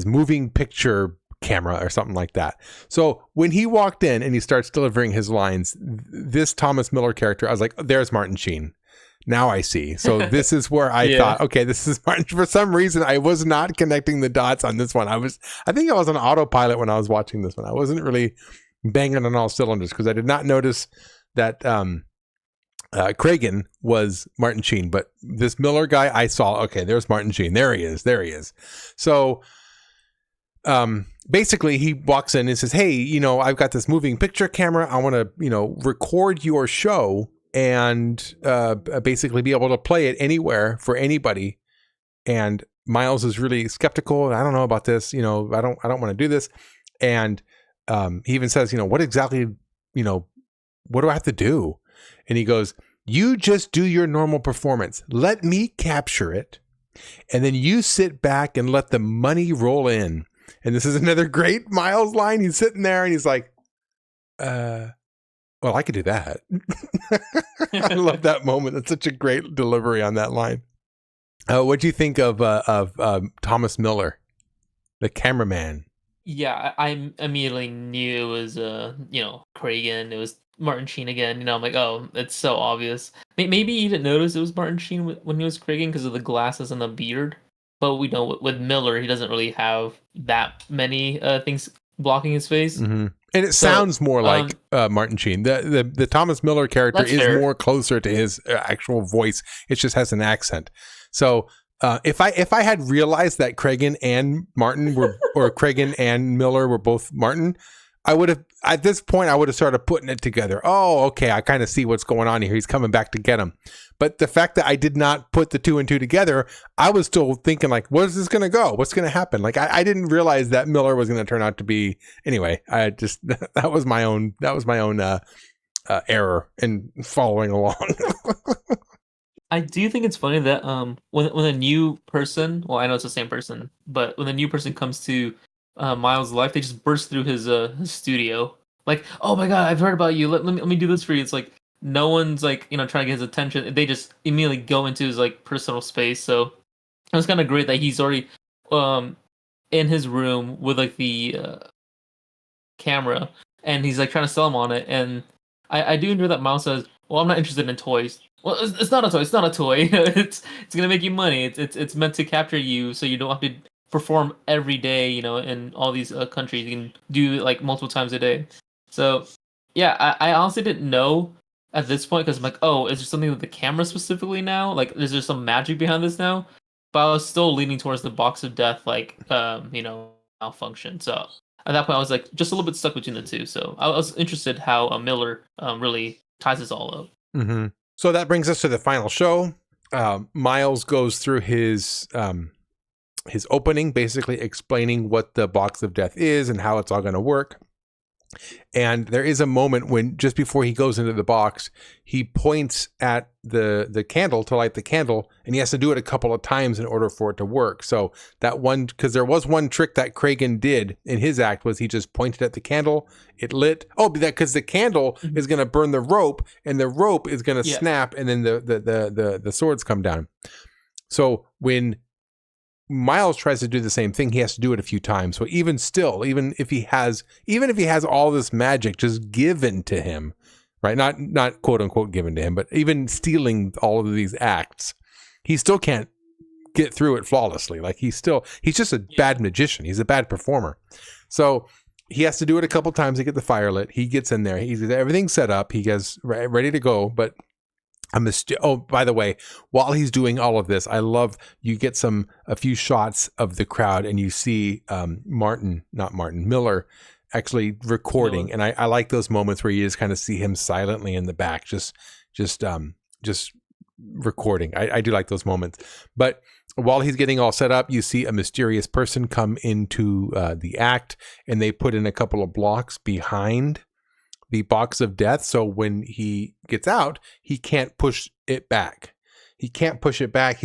moving picture camera or something like that. So when he walked in and he starts delivering his lines, this Thomas Miller character, I was like, oh, there's Martin Sheen. Now I see. So this is where I thought, okay, this is Martin. For some reason, I was not connecting the dots on this one. I think I was on autopilot when I was watching this one. I wasn't really banging on all cylinders because I did not notice that Kragan was Martin Sheen. But this Miller guy, I saw, okay, there's Martin Sheen. There he is. So basically he walks in and says, hey, I've got this moving picture camera. I want to, record your show and basically be able to play it anywhere for anybody. And Miles is really skeptical. I don't know about this. I don't want to do this. And he even says, what exactly, what do I have to do? And he goes, you just do your normal performance. Let me capture it. And then you sit back and let the money roll in. And this is another great Miles line. He's sitting there and he's like, well, I could do that. I love that moment. That's such a great delivery on that line. What do you think of Thomas Miller, the cameraman? Yeah, I immediately knew it was Kragan. It was Martin Sheen again. I'm like, oh, it's so obvious. Maybe you didn't notice it was Martin Sheen when he was Kragan because of the glasses and the beard. But we know with Miller, he doesn't really have that many things blocking his face. Mm-hmm. And it sounds more like Martin Sheen. The Thomas Miller character is fair. More closer to his actual voice. It just has an accent. So if I had realized that Kragan and Martin were, or Kragan and Miller were both Martin, I would have, at this point, I would have started putting it together. Oh, okay, I kind of see what's going on here. He's coming back to get him. But the fact that I did not put the two and two together, I was still thinking like, where's this going to go? What's going to happen? Like, I didn't realize that Miller was going to turn out to be, anyway, I just, that was my own error in following along. I do think it's funny that when a new person, well, I know it's the same person, but when a new person comes to Miles' life, they just burst through his studio. Like, oh my god, I've heard about you. Let me do this for you. It's like no one's like trying to get his attention. They just immediately go into his like personal space. So it was kind of great that he's already in his room with like the camera, and he's like trying to sell him on it. And I do enjoy that Miles says, well, I'm not interested in toys. Well, it's not a toy. It's not a toy. It's gonna make you money. It's meant to capture you, so you don't have to perform every day. In all these countries, you can do it like multiple times a day. So, yeah, I honestly didn't know at this point because I'm like, oh, is there something with the camera specifically now? Like, is there some magic behind this now? But I was still leaning towards the box of death, like, malfunction. So at that point, I was like just a little bit stuck between the two. So I was interested how Miller really ties this all up. Mm-hmm. So that brings us to the final show. Miles goes through his opening, basically explaining what the box of death is and how it's all going to work. And there is a moment when, just before he goes into the box, he points at the candle to light the candle, and he has to do it a couple of times in order for it to work. So that one, because there was one trick that Kragen did in his act, was he just pointed at the candle, it lit. Oh, because the candle is going to burn the rope, and the rope is going to snap, and then the swords come down. So when Miles tries to do the same thing, he has to do it a few times. So even still, even if he has all this magic just given to him, right? Not quote unquote given to him, but even stealing all of these acts, he still can't get through it flawlessly. Like he's just a bad magician. He's a bad performer. So he has to do it a couple times to get the fire lit. He gets in there. He's everything set up. He gets ready to go, but by the way, while he's doing all of this, I love you get a few shots of the crowd and you see Miller actually recording. And I like those moments where you just kind of see him silently in the back, just recording. I do like those moments. But while he's getting all set up, you see a mysterious person come into the act, and they put in a couple of blocks behind the box of death. So when he gets out, he can't push it back. He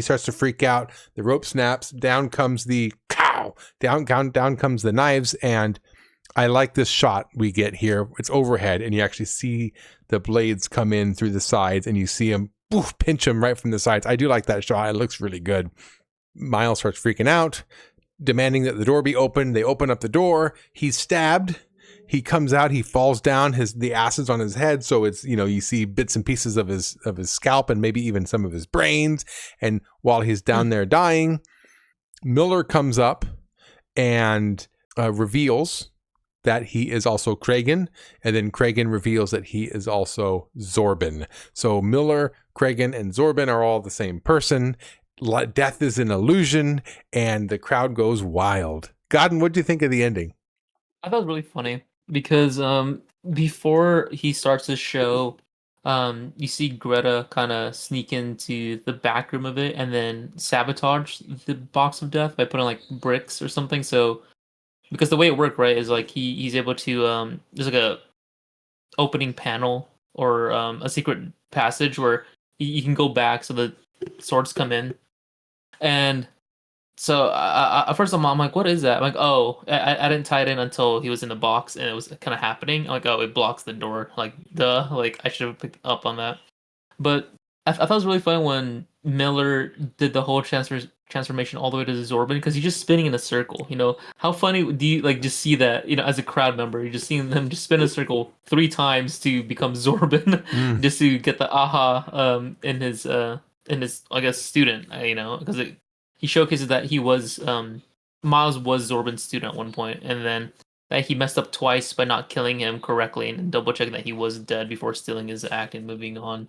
starts to freak out. The rope snaps. Down comes the cow. Down comes the knives. And I like this shot we get here. It's overhead, and you actually see the blades come in through the sides, and you see him pinch him right from the sides. I do like that shot. It looks really good. Miles starts freaking out, demanding that the door be opened. They open up the door. He's stabbed. He comes out, he falls down, the acid's on his head, so it's, you see bits and pieces of his scalp and maybe even some of his brains. And while he's down there dying, Miller comes up and reveals that he is also Kragen, and then Kragen reveals that he is also Zorban. So Miller, Kragen, and Zorban are all the same person. Death is an illusion, and the crowd goes wild. Godden, what do you think of the ending? I thought it was really funny because before he starts the show, you see Greta kind of sneak into the back room of it and then sabotage the box of death by putting like bricks or something. So because the way it worked, right, is like he's able to there's like a opening panel or a secret passage where you can go back so the swords come in. And so at first I'm like, what is that? I'm like, oh, I didn't tie it in until he was in the box and it was kind of happening. I'm like, oh, it blocks the door. Like, duh. Like, I should have picked up on that. But I thought it was really fun when Miller did the whole transformation all the way to Zorban, because he's just spinning in a circle. How funny do you like just see that? As a crowd member, you're just seeing them just spin a circle 3 times to become Zorban, just to get the aha in his I guess student. Because he showcases that he was Miles was Zorban's student at one point, and then that he messed up twice by not killing him correctly and double checking that he was dead before stealing his act and moving on.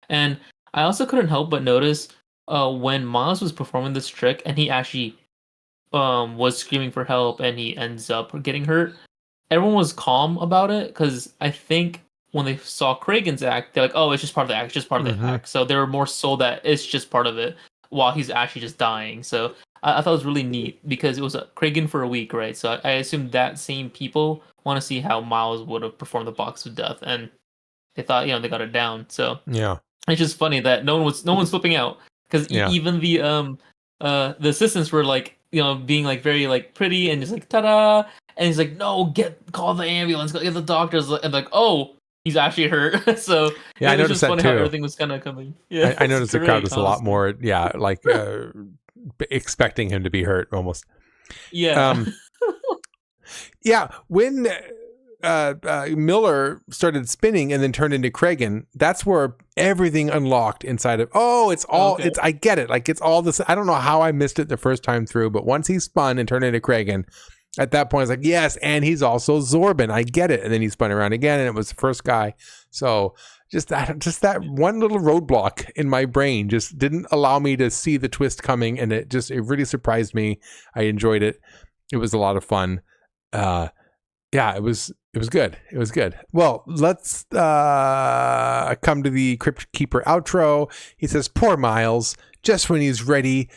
And I also couldn't help but notice when Miles was performing this trick and he actually was screaming for help and he ends up getting hurt, everyone was calm about it, because I think when they saw Kragen's act, they're like, oh, it's just part of the act, it's just part of the act. So they were more so that it's just part of it, while he's actually just dying. So I thought it was really neat, because it was Kragen for a week, right? So I assume that same people want to see how Miles would have performed the box of death, and they thought, they got it down. So yeah, it's just funny that no one's flipping out, because even the assistants were like, being like very like pretty and just like ta-da, and he's like, no, call the ambulance, get the doctors, and like, oh, he's actually hurt. So yeah, I noticed that funny too. How everything was kind of coming. Yeah, I noticed the crowd was a lot more, like expecting him to be hurt almost. Yeah. Yeah, when Miller started spinning and then turned into Kragan, that's where everything unlocked inside of. Oh, it's all. Okay. It's. I get it. Like it's all this. I don't know how I missed it the first time through, but once he spun and turned into Kragan, at that point, it's like yes, and he's also Zorban. I get it. And then he spun around again, and it was the first guy. So just that one little roadblock in my brain just didn't allow me to see the twist coming, and it really surprised me. I enjoyed it. It was a lot of fun. Yeah, it was good. It was good. Well, let's come to the Crypt Keeper outro. He says, poor Miles, just when he's ready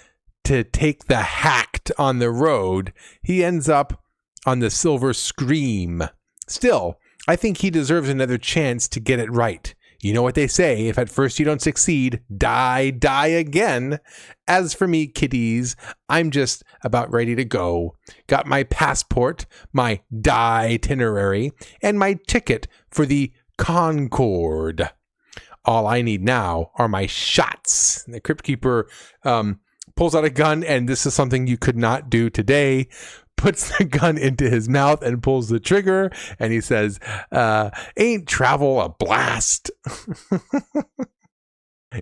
to take the hacked on the road, he ends up on the Silver Scream. Still, I think he deserves another chance to get it right. You know what they say, if at first you don't succeed, die again. As for me, kiddies, I'm just about ready to go. Got my passport, my itinerary, and my ticket for the Concorde. All I need now are my shots. The Crypt Keeper pulls out a gun, and this is something you could not do today. Puts the gun into his mouth and pulls the trigger, and he says, ain't travel a blast?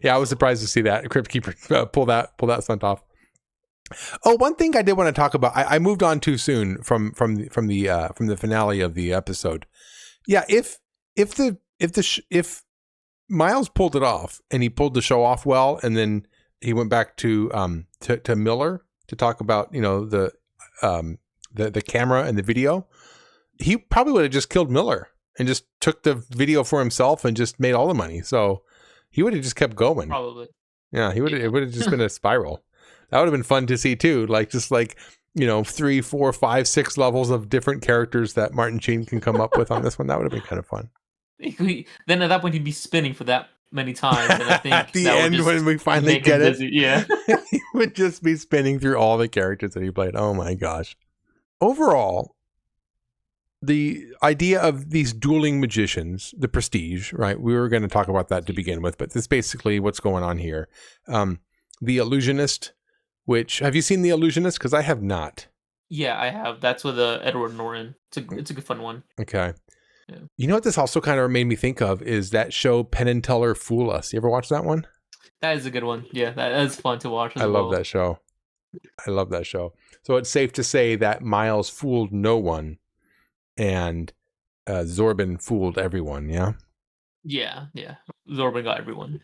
Yeah, I was surprised to see that Crypt Keeper pull that stunt off. Oh, one thing I did want to talk about. I moved on too soon from the finale of the episode. Yeah, if Miles pulled it off and he pulled the show off well, and then he went back to Miller to talk about the camera and the video, he probably would have just killed Miller and just took the video for himself and just made all the money. So he would have just kept going. Probably. Yeah, he would. It would have just been a spiral. That would have been fun to see too. Like 3, 4, 5, 6 levels of different characters that Martin Sheen can come up with on this one. That would have been kind of fun. Then at that point he'd be spinning for that many times, and I think at the end when we finally get it, yeah, he would just be spinning through all the characters that he played. Oh my gosh. Overall, the idea of these dueling magicians, the prestige, right? We were going to talk about that to begin with, but this is basically what's going on here. The Illusionist, which, have you seen The Illusionist? Because I have not. Yeah, I have. That's with Edward Norton. It's a good fun one. Okay. Yeah. You know what this also kind of made me think of is that show Penn and Teller Fool Us. You ever watch that one? That is a good one. Yeah, that is fun to watch as I well. love that show. I love that show. So it's safe to say that Miles fooled no one, and Zorban fooled everyone. Yeah. Yeah. Zorban got everyone.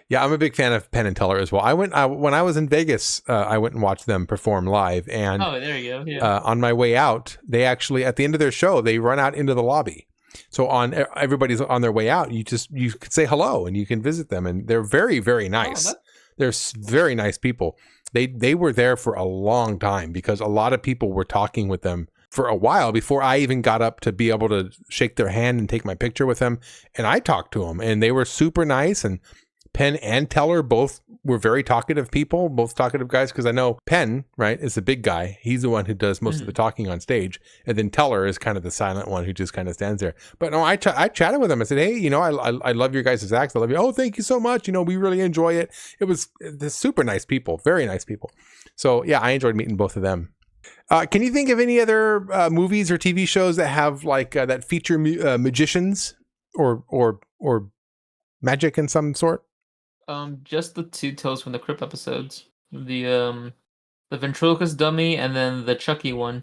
Yeah, I'm a big fan of Penn and Teller as well. When I was in Vegas, I went and watched them perform live, and there you go. Yeah. On my way out, they actually, at the end of their show, they run out into the lobby. So everybody's on their way out. You could say hello and you can visit them, and they're very, very nice. They're very nice people. They were there for a long time because a lot of people were talking with them for a while before I even got up to be able to shake their hand and take my picture with them. And I talked to them, and they were super nice. And Penn and Teller both were very talkative people, both talkative guys, because I know Penn, right, is the big guy. He's the one who does most of the talking on stage. And then Teller is kind of the silent one who just kind of stands there. But no, I chatted with him. I said, hey, I love your guys' acts. I love you. Oh, thank you so much. We really enjoy it. They're super nice people, very nice people. So yeah, I enjoyed meeting both of them. Can you think of any other movies or TV shows that have like that feature magicians or magic in some sort? Just the 2 Tales from the Crypt episodes. The ventriloquist dummy and then the Chucky one.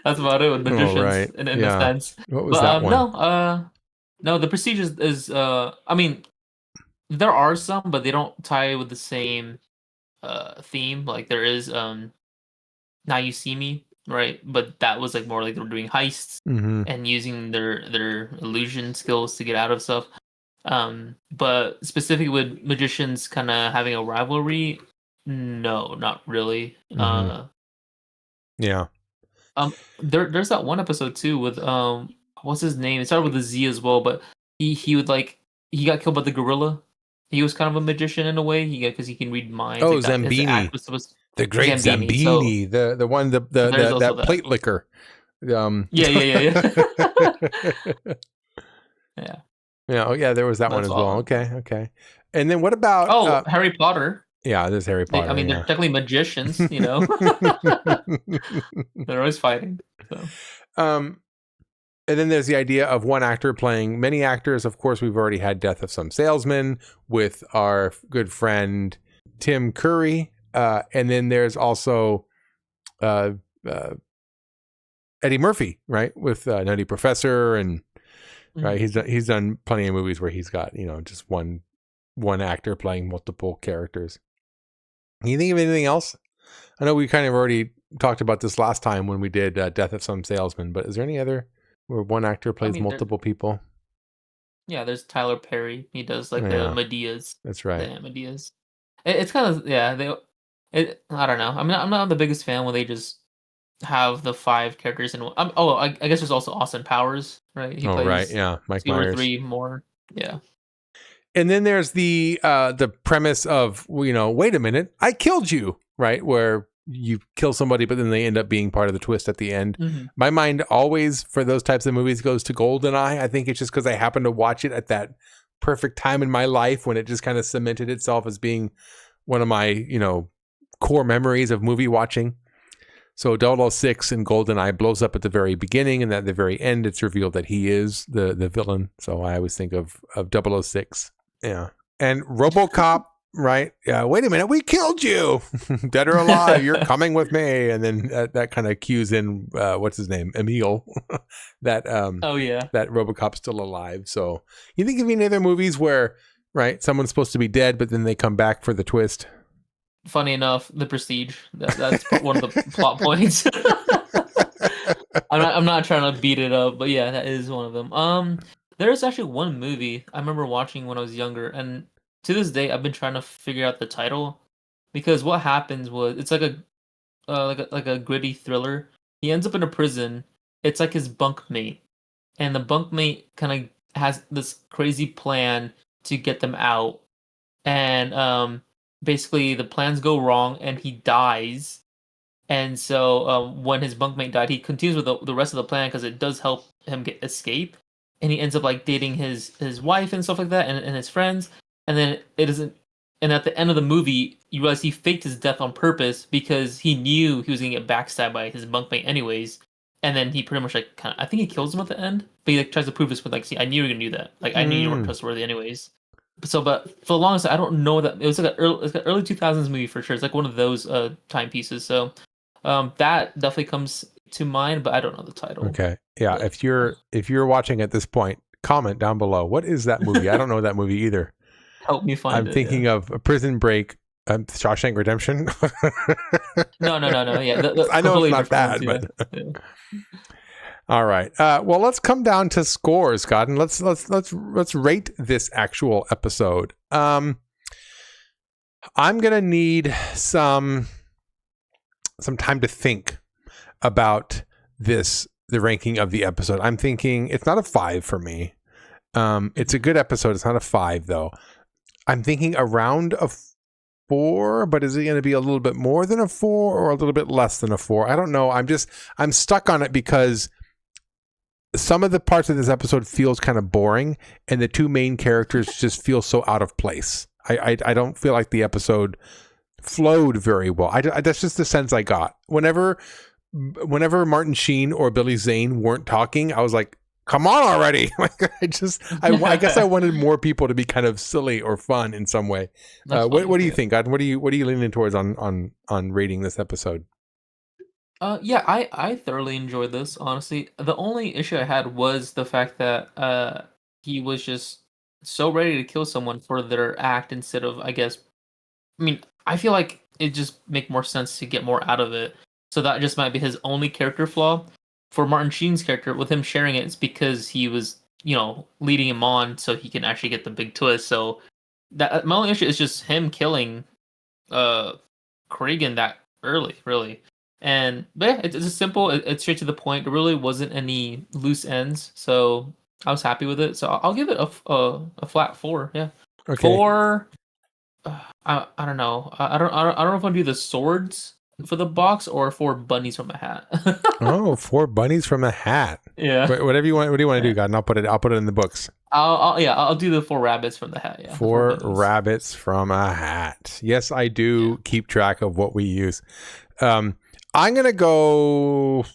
That's about it with magicians in a sense. What was that one? No, the Prestige is I mean, there are some, but they don't tie with the same theme. Like there is Now You See Me, right? But that was like more like they were doing heists and using their illusion skills to get out of stuff. But specifically with magicians kind of having a rivalry, no, not really. Yeah. There's that one episode too with what's his name? It started with a Z as well, but he would he got killed by the gorilla. He was kind of a magician in a way. Because he can read minds. Oh, like Zambini. The great Zambini. So, the one that plate licker. Yeah. Yeah. Yeah, oh yeah, there was that one as well. Okay. And then what about Harry Potter? Yeah, there's Harry Potter. They're technically magicians, They're always fighting. So. And then there's the idea of one actor playing many actors. Of course, we've already had Death of Some Salesman with our good friend Tim Curry. And then there's also Eddie Murphy, right? With Nutty Professor. And right, he's done plenty of movies where he's got, just one actor playing multiple characters. Can you think of anything else? I know we kind of already talked about this last time when we did Death of Some Salesman, but is there any other where one actor plays multiple people? Yeah, there's Tyler Perry. He does the Medeas. That's right. The Medeas. It's kind of I don't know. I mean, I'm not the biggest fan when they just have the 5 characters in one. I guess there's also Austin Powers, right? He plays right, yeah, Mike 2 Myers. or 3 more. Yeah. And then there's the premise of, wait a minute, I killed you, right? Where you kill somebody, but then they end up being part of the twist at the end. Mm-hmm. My mind always, for those types of movies, goes to GoldenEye. I think it's just because I happened to watch it at that perfect time in my life when it just kind of cemented itself as being one of my, core memories of movie watching. So 006 in GoldenEye blows up at the very beginning, and at the very end, it's revealed that he is the villain. So I always think of 006. Yeah. And RoboCop, right? Yeah. Wait a minute. We killed you. Dead or alive. You're coming with me. And then that kind of cues in, what's his name? Emil. that RoboCop's still alive. So you think of any other movies where, right, someone's supposed to be dead, but then they come back for the twist? Funny enough, The Prestige. That's one of the plot points. I'm not trying to beat it up, but yeah, that is one of them. There's actually one movie I remember watching when I was younger, and to this day I've been trying to figure out the title, because what happens was it's like a gritty thriller. He ends up in a prison. It's like his bunkmate, and the bunkmate kind of has this crazy plan to get them out, and basically the plans go wrong and he dies. And so when his bunkmate died, he continues with the rest of the plan because it does help him escape. And he ends up dating his wife and stuff like that, and his friends. And then it isn't. And at the end of the movie, you realize he faked his death on purpose because he knew he was gonna get backstabbed by his bunkmate anyways. And then he pretty much I think he kills him at the end, but he tries to prove this with see, I knew you were gonna do that. I knew you weren't trustworthy anyways. But for the longest, I don't know that it was an early 2000s movie for sure. It's one of those timepieces. So that definitely comes to mind, but I don't know the title. Okay. Yeah. If you're watching at this point, comment down below. What is that movie? I don't know that movie either. Help me find it. I'm thinking of a Prison Break, Shawshank Redemption. No. Yeah. I know it's not bad, but yeah. All right. Well, let's come down to scores, Godden. Let's rate this actual episode. I'm gonna need some time to think about the ranking of the episode. I'm thinking it's not a 5 for me. It's a good episode. It's not a 5 though. I'm thinking around a 4, but is it going to be a little bit more than a 4 or a little bit less than a 4? I don't know. I'm stuck on it because some of the parts of this episode feels kind of boring, and the 2 main characters just feel so out of place. I don't feel like the episode flowed very well. That's just the sense I got. Whenever Martin Sheen or Billy Zane weren't talking, I was like, come on already. I guess I wanted more people to be kind of silly or fun in some way. What do you think, God? What are you leaning towards on rating this episode? Yeah, I thoroughly enjoyed this, honestly. The only issue I had was the fact that he was just so ready to kill someone for their act instead of, I feel like it just make more sense to get more out of it. So that just might be his only character flaw. For Martin Sheen's character, with him sharing it, it's because he was, leading him on so he can actually get the big twist. So that my only issue is just him killing Cregan that early, really. But yeah, it's just simple. It's straight to the point. There really wasn't any loose ends, so I was happy with it. So I'll give it a flat 4. Yeah, okay. 4. I don't know. I don't know if I'll do the swords for the box or 4 bunnies from a hat. Oh, 4 bunnies from a hat. Yeah. Whatever you want. What do you want to do, God? And I'll put it in the books. I'll do the 4 rabbits from the hat. Yeah. 4 rabbits from a hat. Yes, I do keep track of what we use. I'm gonna go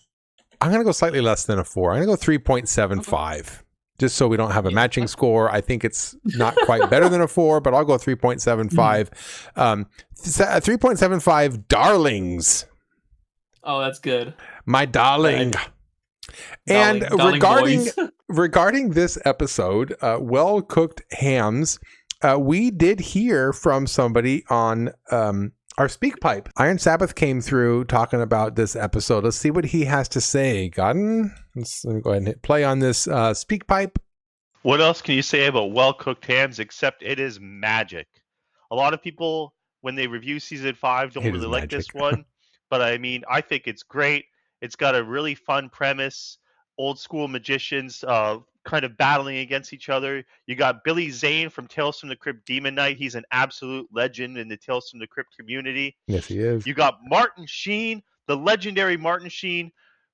I'm going to go slightly less than a 4. I'm going to go 3.75. Just so we don't have a matching score. I think it's not quite better than a 4, but I'll go 3.75. 3.75 darlings. Oh, that's good. My darling. And regarding this episode, Well Cooked Hams, we did hear from somebody on our speak pipe. Iron Sabbath came through talking about this episode. Let's see what he has to say. Godden, let me go ahead and hit play on this speak pipe. What else can you say about Well Cooked Hams except it is magic? A lot of people, when they review season 5, don't really like this one. But I mean, I think it's great. It's got a really fun premise. Old school magicians kind of battling against each other. You got Billy Zane from Tales from the Crypt Demon Knight. He's an absolute legend in the Tales from the Crypt community. Yes, he is. You got Martin Sheen, the legendary Martin Sheen,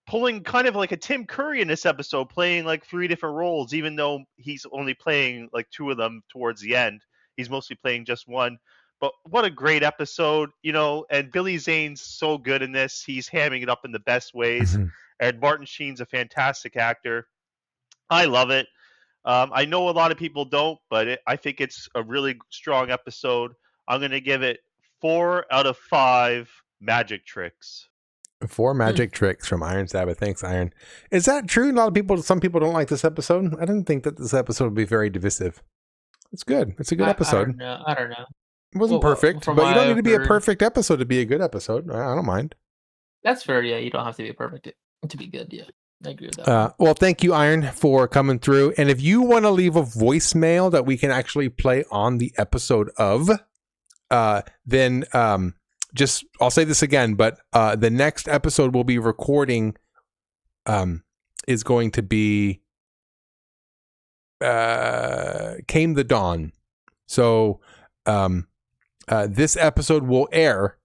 pulling kind of like a Tim Curry in this episode, playing like 3 different roles, even though he's only playing like 2 of them towards the end. He's mostly playing just one. But what a great episode, you know, and Billy Zane's so good in this. He's hamming it up in the best ways. Mm-hmm. And Martin Sheen's a fantastic actor. I love it. I know a lot of people don't, but I think it's a really strong episode. I'm going to give it 4 out of 5 magic tricks. 4 magic tricks from Iron Sabbath. Thanks, Iron. Is that true? Some people don't like this episode. I didn't think that this episode would be very divisive. It's good. It's a good episode. I don't know. It wasn't perfect, but you don't need to be a perfect episode to be a good episode. I don't mind. That's fair. Yeah, you don't have to be perfect to be good. Yeah, I agree with that. Well, thank you, Iron, for coming through. And if you want to leave a voicemail that we can actually play on the episode of, then just I'll say this again, but the next episode we'll be recording is going to be Came the Dawn. So this episode will air,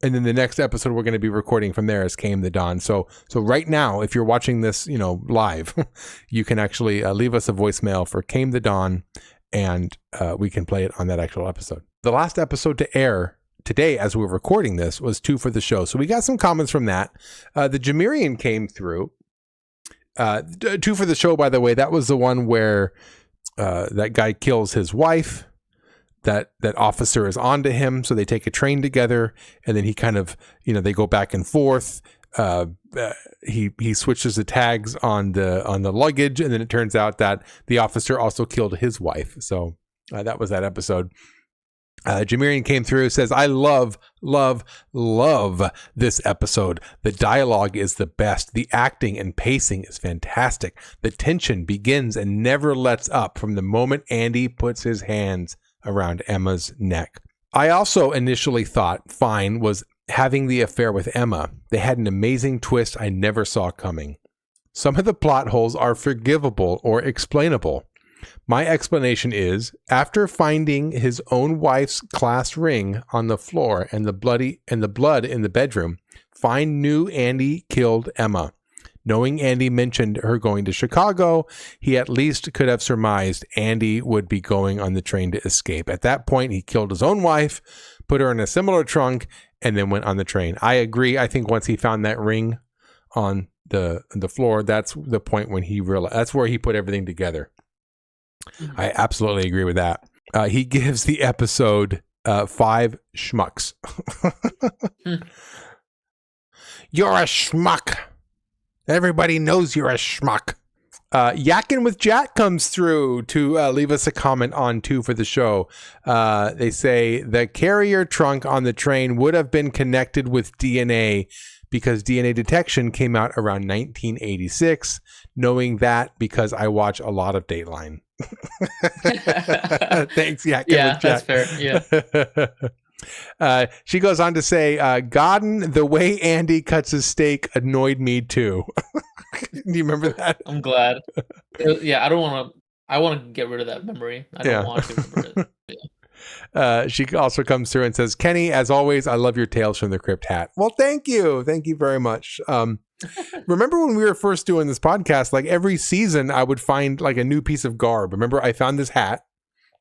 and then the next episode we're going to be recording from there is Came the Dawn. So right now, if you're watching this, live, you can actually leave us a voicemail for Came the Dawn, and we can play it on that actual episode. The last episode to air today, as we're recording this, was 2 for the Show. So we got some comments from that. TheJimiRyan came through. 2 for the Show, by the way, that was the one where that guy kills his wife. That officer is onto him, so they take a train together, and then he kind of, they go back and forth. He switches the tags on the luggage, and then it turns out that the officer also killed his wife. So that was that episode. JimiRyan came through, says, I love this episode. The dialogue is the best. The acting and pacing is fantastic. The tension begins and never lets up from the moment Andy puts his hands around Emma's neck. I also initially thought Fine was having the affair with Emma. They had an amazing twist I never saw coming. Some of the plot holes are forgivable or explainable. My explanation is, after finding his own wife's class ring on the floor and the blood in the bedroom, Fine knew Andy killed Emma. Knowing Andy mentioned her going to Chicago, he at least could have surmised Andy would be going on the train to escape. At that point, he killed his own wife, put her in a similar trunk, and then went on the train. I agree. I think once he found that ring on the floor, that's the point when he realized, that's where he put everything together. I absolutely agree with that. He gives the episode 5 schmucks. You're a schmuck. Everybody knows you're a schmuck. Yakin with Jack comes through to leave us a comment on 2 for the Show. They say the carrier trunk on the train would have been connected with DNA because DNA detection came out around 1986. Knowing that because I watch a lot of Dateline. Thanks, Yakin with Jack. That's fair. Yeah. She goes on to say, Godden, the way Andy cuts his steak annoyed me too. Do you remember that? I'm glad. Yeah, I want to get rid of that memory. I don't want to remember it. Yeah. She also comes through and says, Kenny, as always, I love your Tales from the Crypt hat. Well, thank you. Thank you very much. Remember when we were first doing this podcast, like every season I would find like a new piece of garb. Remember I found this hat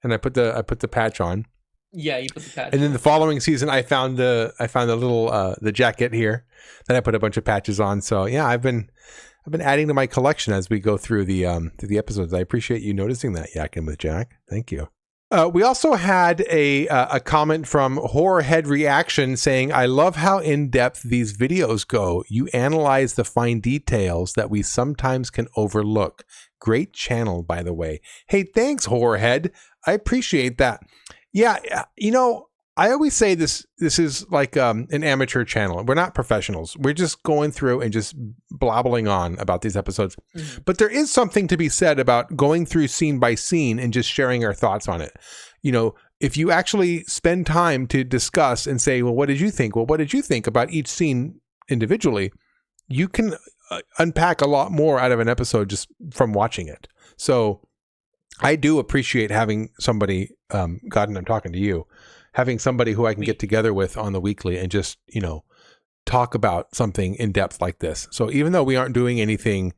and I put the patch on. Yeah, you put the patch. And then the following season, I found the little the jacket here that I put a bunch of patches on. So yeah, I've been adding to my collection as we go through the episodes. I appreciate you noticing that, Yakin with Jack. Thank you. We also had a comment from Horrorhead Reaction saying, "I love how in depth these videos go. You analyze the fine details that we sometimes can overlook. Great channel, by the way." Hey, thanks, Horrorhead. I appreciate that. Yeah, I always say this is like an amateur channel. We're not professionals. We're just going through and just blabbling on about these episodes. Mm-hmm. But there is something to be said about going through scene by scene and just sharing our thoughts on it. If you actually spend time to discuss and say, well, what did you think? Well, what did you think about each scene individually? You can unpack a lot more out of an episode just from watching it. So I do appreciate having somebody, Godden, I'm talking to you, having somebody who I can get together with on the weekly and just, talk about something in depth like this. So even though we aren't doing anything,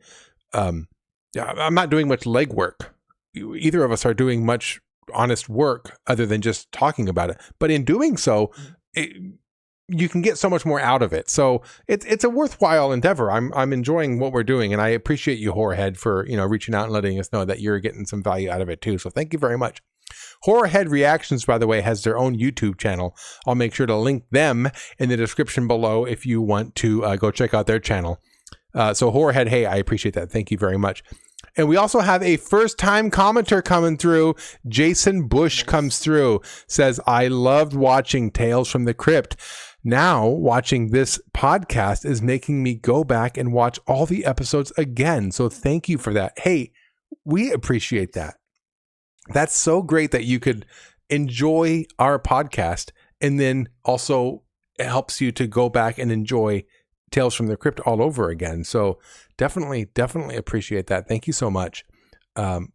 I'm not doing much legwork. Either of us are doing much honest work other than just talking about it. But in doing so, you can get so much more out of it. So it's a worthwhile endeavor. I'm enjoying what we're doing, and I appreciate you, Horrorhead, for reaching out and letting us know that you're getting some value out of it too. So thank you very much. Horrorhead Reactions, by the way, has their own YouTube channel. I'll make sure to link them in the description below if you want to go check out their channel. So Horrorhead, hey, I appreciate that. Thank you very much. And we also have a first-time commenter coming through. Jason Bush comes through, says, "I loved watching Tales from the Crypt. Now, watching this podcast is making me go back and watch all the episodes again. So thank you for that." Hey, we appreciate that. That's so great that you could enjoy our podcast, and then also it helps you to go back and enjoy Tales from the Crypt all over again. So definitely appreciate that. Thank you so much.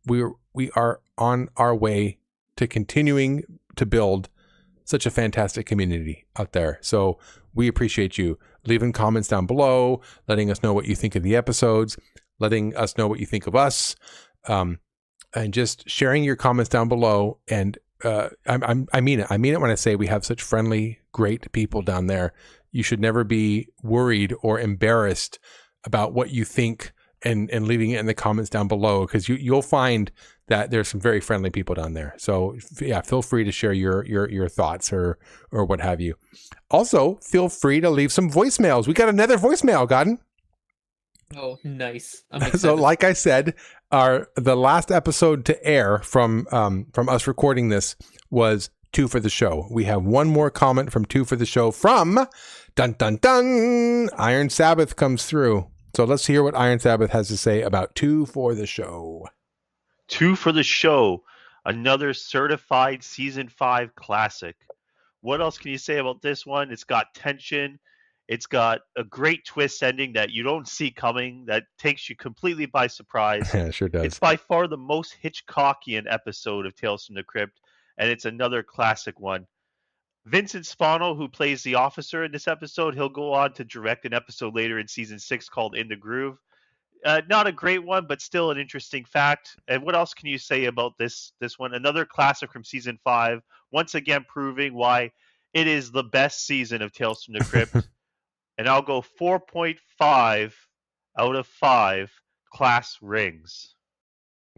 We are on our way to continuing to build such a fantastic community out there. So we appreciate you leaving comments down below, letting us know what you think of the episodes, letting us know what you think of us, and just sharing your comments down below. And I mean it. I mean it when I say we have such friendly, great people down there. You should never be worried or embarrassed about what you think and leaving it in the comments down below, because you'll find that there's some very friendly people down there. So yeah, feel free to share your thoughts or what have you. Also, feel free to leave some voicemails. We got another voicemail, Godden. Oh, nice. So like I said, the last episode to air from us recording this was 2 for the Show. We have one more comment from 2 for the Show from dun dun dun Iron Sabbath comes through. So let's hear what Iron Sabbath has to say about 2 for the Show. 2 for the Show, another certified season 5 classic. What else can you say about this one? It's got tension. It's got a great twist ending that you don't see coming, that takes you completely by surprise. Yeah, it sure does. It's by far the most Hitchcockian episode of Tales from the Crypt, and it's another classic one. Vincent Spano, who plays the officer in this episode, he'll go on to direct an episode later in season 6 called In the Groove. Not a great one, but still an interesting fact. And what else can you say about this one? Another classic from season 5, once again proving why it is the best season of Tales from the Crypt. And I'll go 4.5 out of 5 class rings.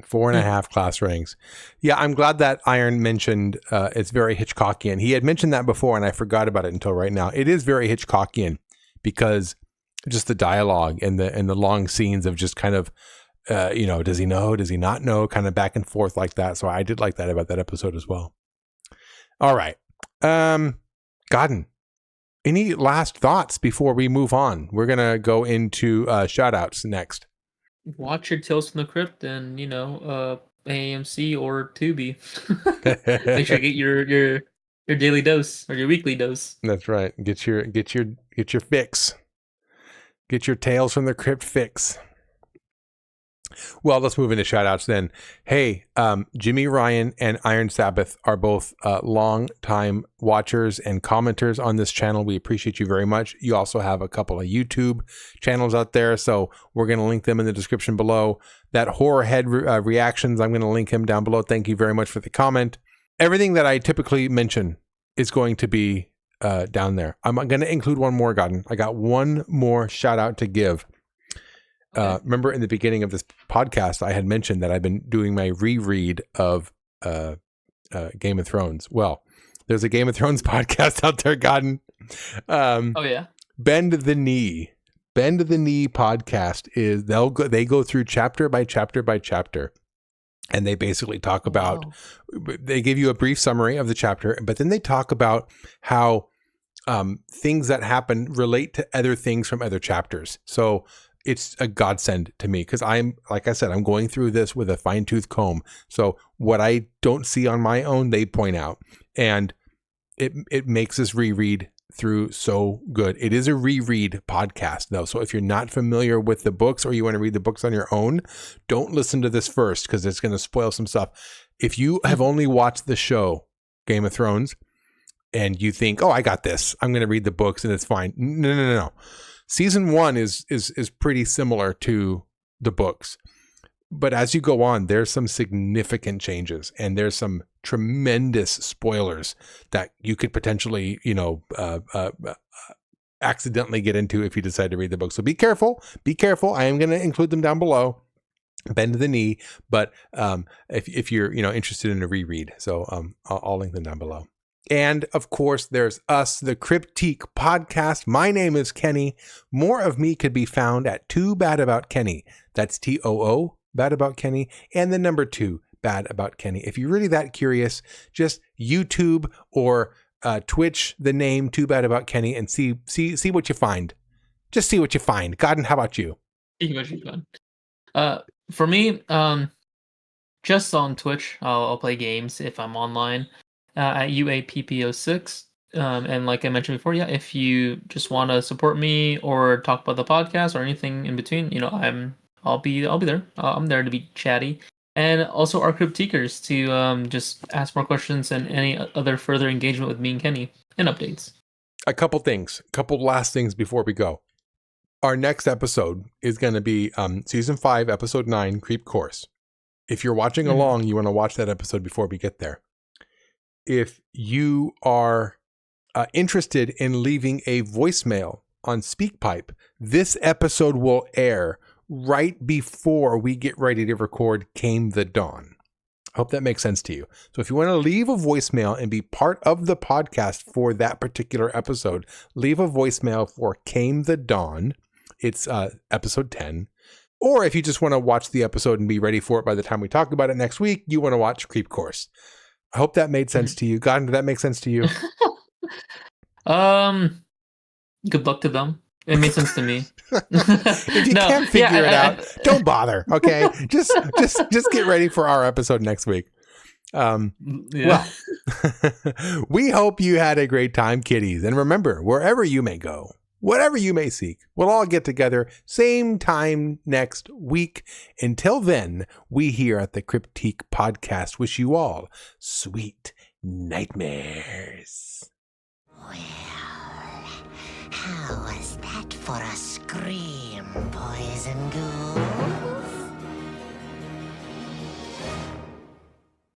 4.5 class rings. Yeah, I'm glad that Iron mentioned it's very Hitchcockian. He had mentioned that before, and I forgot about it until right now. It is very Hitchcockian because just the dialogue and the long scenes of just kind of, does he know? Does he not know? Kind of back and forth like that. So I did like that about that episode as well. All right. Godden, any last thoughts before we move on? We're going to go into shoutouts next. Watch your Tales from the Crypt and, AMC or Tubi. Make sure you get your daily dose or your weekly dose. That's right. Get your fix. Get your Tales from the Crypt fix. Well, let's move into shoutouts then. Hey, TheJimiRyan and Iron Sabbath are both long-time watchers and commenters on this channel. We appreciate you very much. You also have a couple of YouTube channels out there, so we're going to link them in the description below. That Horrorhead Reactions, I'm going to link him down below. Thank you very much for the comment. everything that I typically mention is going to be down there. I'm going to include one more, Godden. I got one more shout out to give. Okay. Remember in the beginning of this podcast, I had mentioned that I've been doing my reread of Game of Thrones. Well, there's a Game of Thrones podcast out there, Godden. Oh yeah. Bend the Knee podcast is they go through chapter by chapter by chapter, and they basically talk about, they give you a brief summary of the chapter, but then they talk about how things that happen relate to other things from other chapters. So it's a godsend to me because like I said, I'm going through this with a fine-tooth comb. So what I don't see on my own, they point out, and it makes this reread through so good. It is a reread podcast though. So if you're not familiar with the books or you want to read the books on your own, don't listen to this first because it's going to spoil some stuff. If you have only watched the show Game of Thrones and you think, oh, I got this, I'm going to read the books and it's fine. No. Season 1 is pretty similar to the books. But as you go on, there's some significant changes and there's some tremendous spoilers that you could potentially, accidentally get into if you decide to read the book. So be careful. Be careful. I am going to include them down below. Bend the knee. But if you're, interested in a reread, so I'll link them down below. And of course, there's us, the Cryptique podcast. My name is Kenny. More of me could be found at Too Bad About Kenny. That's TOO, Bad About Kenny, and the number 2, Bad About Kenny. If you're really that curious, just YouTube or Twitch the name Too Bad About Kenny and see what you find. Just see what you find. Godden, how about you? See what you find. For me, just on Twitch, I'll play games if I'm online. At UAPP06. And like I mentioned before, yeah, if you just want to support me or talk about the podcast or anything in between, I'll be there. I'm there to be chatty. And also our Cryptiquers to just ask more questions and any other further engagement with me and Kenny and updates. A couple last things before we go. Our next episode is going to be season 5, episode 9, Creep Course. If you're watching along, you want to watch that episode before we get there. If you are interested in leaving a voicemail on SpeakPipe, this episode will air right before we get ready to record Came the Dawn. I hope that makes sense to you. So if you want to leave a voicemail and be part of the podcast for that particular episode, leave a voicemail for Came the Dawn. It's episode 10. Or if you just want to watch the episode and be ready for it by the time we talk about it next week, you want to watch Creep Course. I hope that made sense to you. Godden, did that make sense to you? Good luck to them. It made sense to me. If you can't figure it out, don't bother. Okay, just get ready for our episode next week. Well, we hope you had a great time, kiddies, and remember, wherever you may go, whatever you may seek, we'll all get together same time next week. Until then, we here at the Cryptique podcast wish you all sweet nightmares. Well, how was that for a scream, Poison Ghoul?